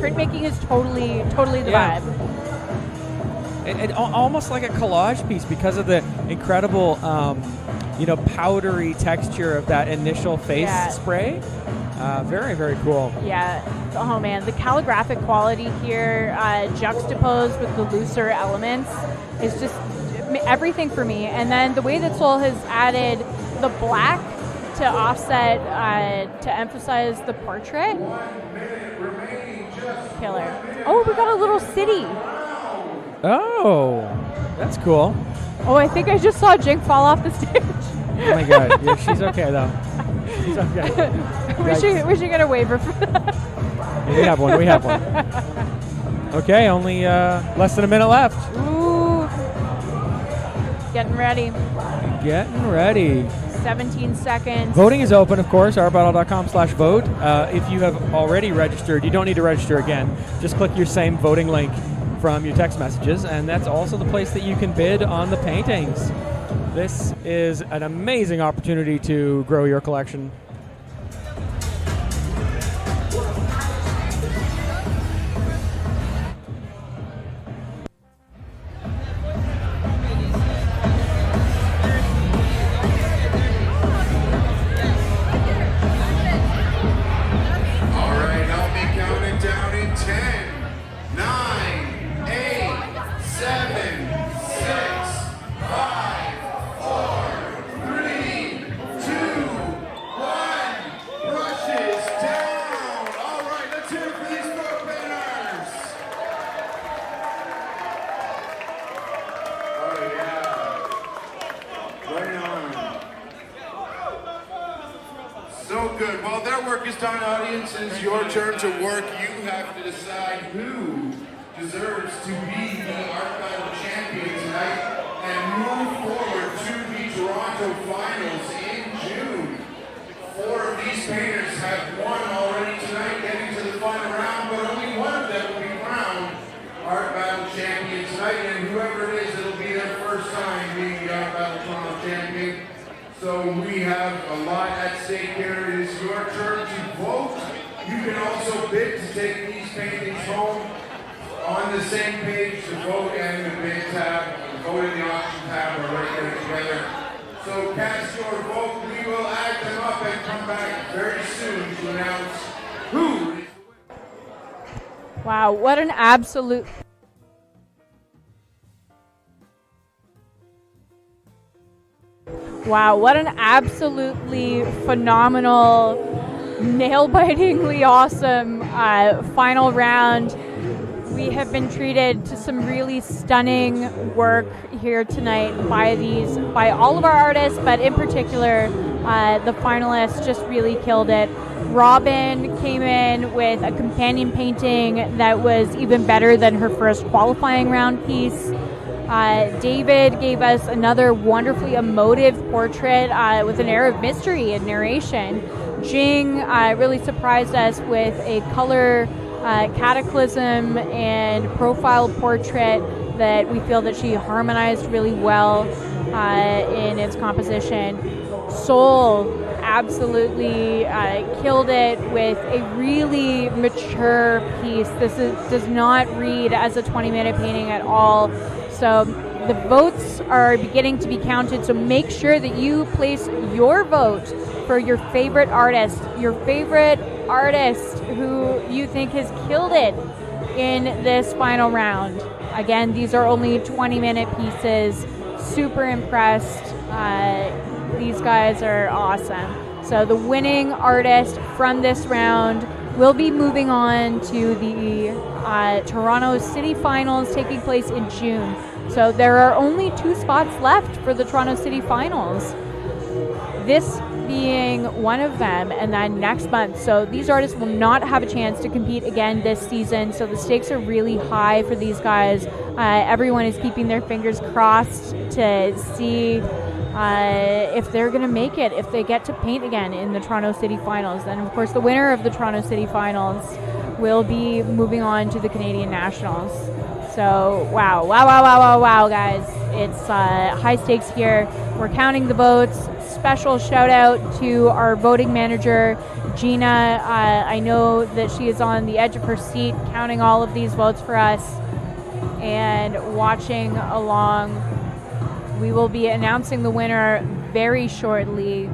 [SPEAKER 1] printmaking is totally the vibe.
[SPEAKER 3] It almost like a collage piece because of the incredible, powdery texture of that initial face spray. Very, very cool.
[SPEAKER 1] Yeah. Oh man, the calligraphic quality here, juxtaposed with the looser elements, is just everything for me. And then the way that Sowl has added the black to offset, to emphasize the portrait. Killer. Oh, we got a little city.
[SPEAKER 3] Oh, that's cool.
[SPEAKER 1] Oh, I think I just saw Jink fall off the stage.
[SPEAKER 3] Oh my god, yeah, she's okay though. She's okay.
[SPEAKER 1] we should get a waiver for that.
[SPEAKER 3] We have one. Okay, only less than a minute left.
[SPEAKER 1] Ooh. Getting ready. 17 seconds.
[SPEAKER 3] Voting is open, of course, artbattle.com/vote. If you have already registered, you don't need to register again. Just click your same voting link from your text messages, and that's also the place that you can bid on the paintings. This is an amazing opportunity to grow your collection.
[SPEAKER 2] It's your turn to work. You have to decide who deserves to be the Art Battle champion tonight and move forward to the Toronto Finals in June. 4 of these painters have won already tonight, getting to the final round, but only one of them will be crowned Art Battle champion tonight, and whoever it is, it'll be their first time being the Art Battle Toronto champion. So we have a lot at stake here. It is your turn to vote. You can also bid to take these paintings home on the same page. The vote and the bid tab, the vote and the auction tab are right there together. So cast your vote. We will add them up and come back very soon to announce who is the winner.
[SPEAKER 1] Wow, what an absolute... Wow, what an absolutely phenomenal, nail-bitingly awesome final round. We have been treated to some really stunning work here tonight by all of our artists, but in particular, the finalists just really killed it. Robyn came in with a companion painting that was even better than her first qualifying round piece. David gave us another wonderfully emotive portrait with an air of mystery and narration. Jing really surprised us with a color cataclysm and profile portrait that we feel that she harmonized really well in its composition. Sowl absolutely killed it with a really mature piece. This does not read as a 20-minute painting at all. So the votes are beginning to be counted, so make sure that you place your vote for your favorite artist who you think has killed it in this final round. Again, these are only 20-minute pieces. Super impressed. These guys are awesome. So the winning artist from this round will be moving on to the Toronto City Finals taking place in June. So there are only 2 spots left for the Toronto City Finals. This being one of them, and then next month. So these artists will not have a chance to compete again this season. So the stakes are really high for these guys. Everyone is keeping their fingers crossed to see if they're going to make it, if they get to paint again in the Toronto City Finals. Then, of course, the winner of the Toronto City Finals will be moving on to the Canadian Nationals. So, wow, guys. It's high stakes here. We're counting the votes. Special shout out to our voting manager, Gina. I know that she is on the edge of her seat counting all of these votes for us and watching along. We will be announcing the winner very shortly.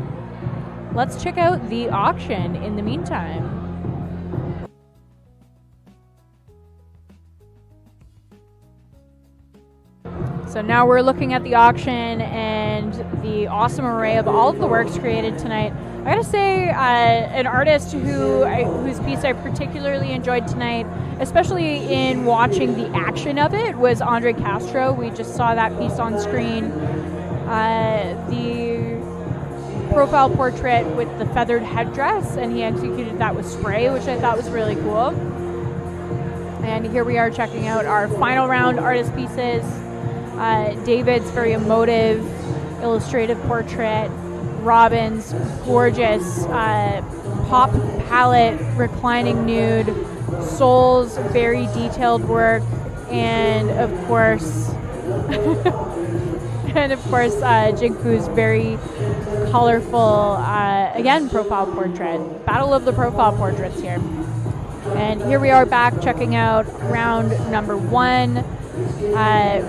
[SPEAKER 1] Let's check out the auction in the meantime. So now we're looking at the auction and the awesome array of all of the works created tonight. I gotta say, an artist whose piece I particularly enjoyed tonight, especially in watching the action of it, was Andre Castro. We just saw that piece on screen. The profile portrait with the feathered headdress, and he executed that with spray, which I thought was really cool. And here we are checking out our final round artist pieces. David's very emotive illustrative portrait, Robyn's gorgeous pop palette reclining nude, Sowl's very detailed work, and of course Jingfu's very colorful again profile portrait. Battle of the profile portraits here. And here we are back checking out round number 1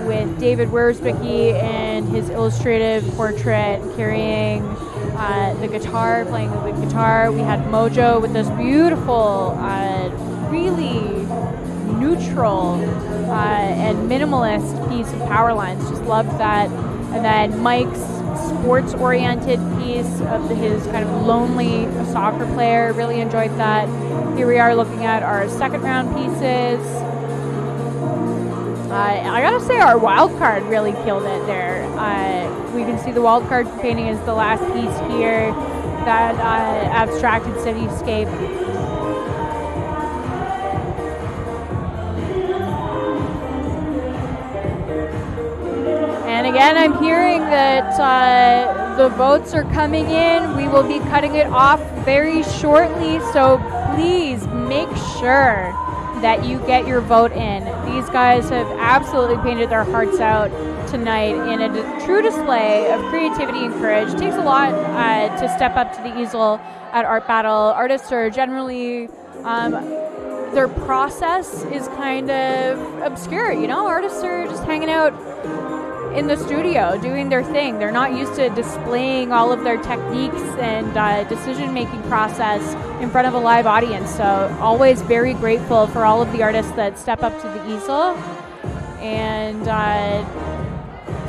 [SPEAKER 1] with David Wierzbicki and his illustrative portrait carrying the guitar, playing the guitar. We had Mojo with this beautiful, really neutral and minimalist piece of power lines. Just loved that. And then Mike's sports-oriented piece of his kind of lonely soccer player. Really enjoyed that. Here we are looking at our second round pieces. I gotta say our Wildcard really killed it there. We can see the Wildcard painting is the last piece here, that abstracted cityscape. And again, I'm hearing that the votes are coming in. We will be cutting it off very shortly, so please make sure that you get your vote in. These guys have absolutely painted their hearts out tonight in a true display of creativity and courage. It takes a lot to step up to the easel at Art Battle. Artists are generally, their process is kind of obscure, you know? Artists are just hanging out in the studio doing their thing. They're not used to displaying all of their techniques and decision-making process in front of a live audience. So always very grateful for all of the artists that step up to the easel. And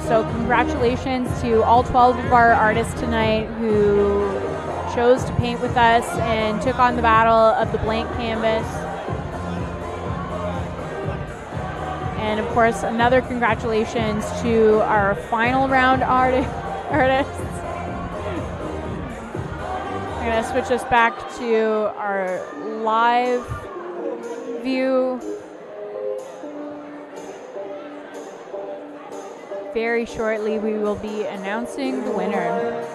[SPEAKER 1] so congratulations to all 12 of our artists tonight who chose to paint with us and took on the battle of the blank canvas. And of course, another congratulations to our final round artists. I'm going to switch us back to our live view. Very shortly, we will be announcing the winner.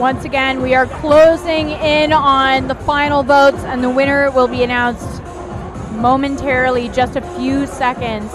[SPEAKER 1] Once again, we are closing in on the final votes, and the winner will be announced momentarily, just a few seconds.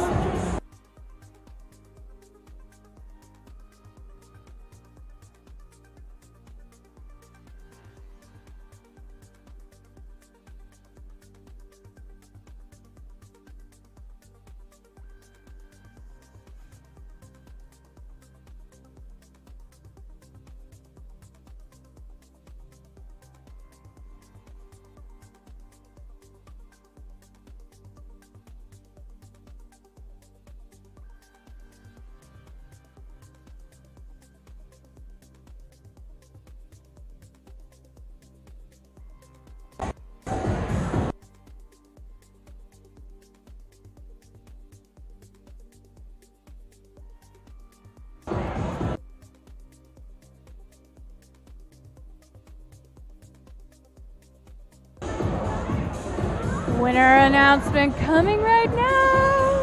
[SPEAKER 1] Winner announcement coming right now.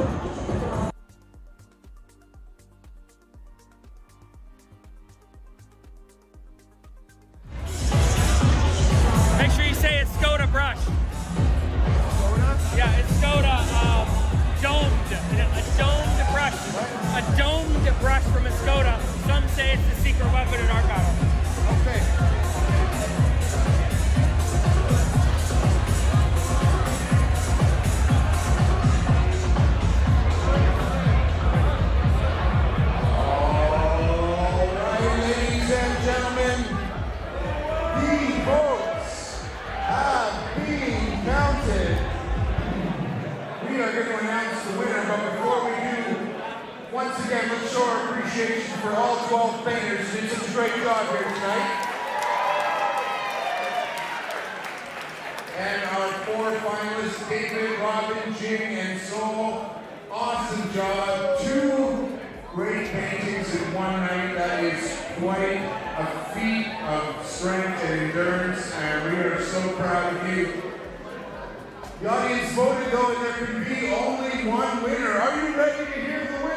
[SPEAKER 5] Make sure you say it's Skoda brush. Skoda? Yeah, it's Skoda domed. A domed brush. A domed brush from a Skoda. Some say it's the secret weapon in art battle. Okay.
[SPEAKER 2] Once again, let's show our appreciation for all 12 painters who did such a great job here tonight. And our 4 finalists, David, Robyn, Jeannie, and Sowl. Awesome job. 2 great paintings in one night. That is quite a feat of strength and endurance, and we are so proud of you. The audience voted though, and there can be only one winner. Are you ready to hear the winner?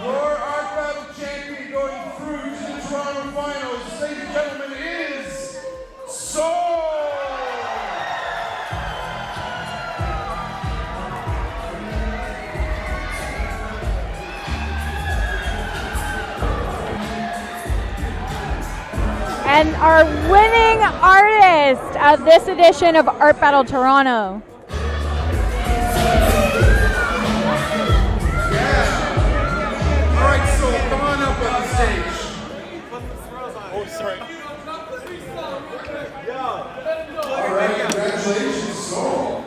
[SPEAKER 2] Your art battle champion going through to the Toronto finals, ladies and gentlemen, is Sowl!
[SPEAKER 1] And our winning artist of this edition of Art Battle Toronto.
[SPEAKER 2] Yeah. All right, Sowl, come on up on the stage.
[SPEAKER 5] Oh, sorry.
[SPEAKER 2] All right, congratulations, Sowl.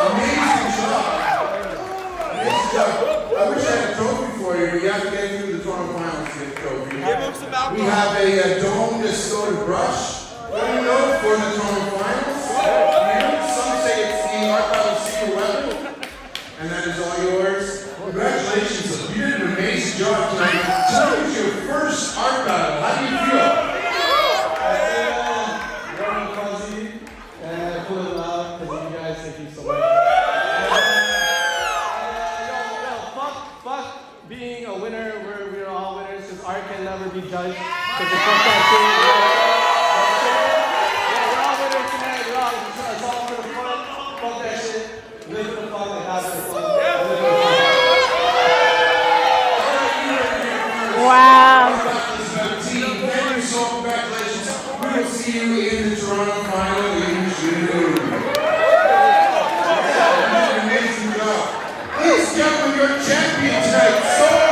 [SPEAKER 2] Amazing job. Amazing job. I wish I had a trophy for you, but you have to get through the Toronto finals to get the trophy. We have a domed Skoda brush. What do you know for the Toronto finals? Some say it's the Art Battle secret weapon, and that is all yours. Congratulations, you did an amazing job tonight. Tonight was your first Art Battle. How do you feel?
[SPEAKER 6] Very fuzzy and full of love because you guys. Thank you so much. Fuck being a winner. We're all winners because art can never be judged. Because it's not that thing. We're all winners tonight. It's all for the fun. Fuck that shit. Live for the fun and have the fun.
[SPEAKER 1] Wow.
[SPEAKER 2] Thank you so much. Congratulations. We will see you in the Toronto final in June. Amazing job. Ladies and gentlemen, your champion tonight, Sowl.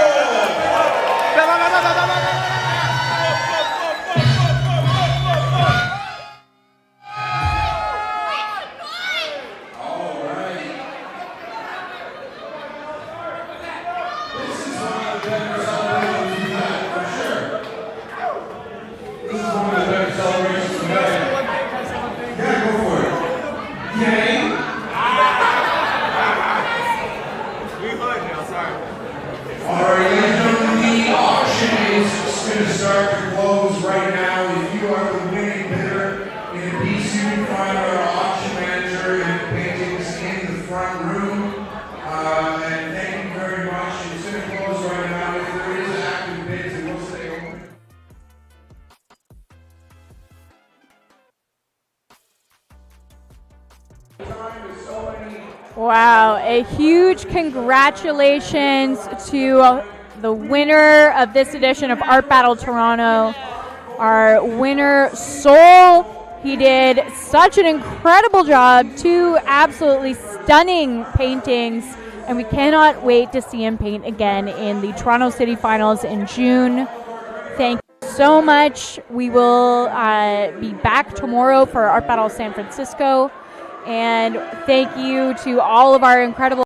[SPEAKER 2] All
[SPEAKER 1] Wow, a huge congratulations to the winner of this edition of Art Battle Toronto, our winner, Sowl. He did such an incredible job, 2 absolutely stunning paintings, and we cannot wait to see him paint again in the Toronto City Finals in June. Thank you so much. We will be back tomorrow for Art Battle San Francisco, and thank you to all of our incredible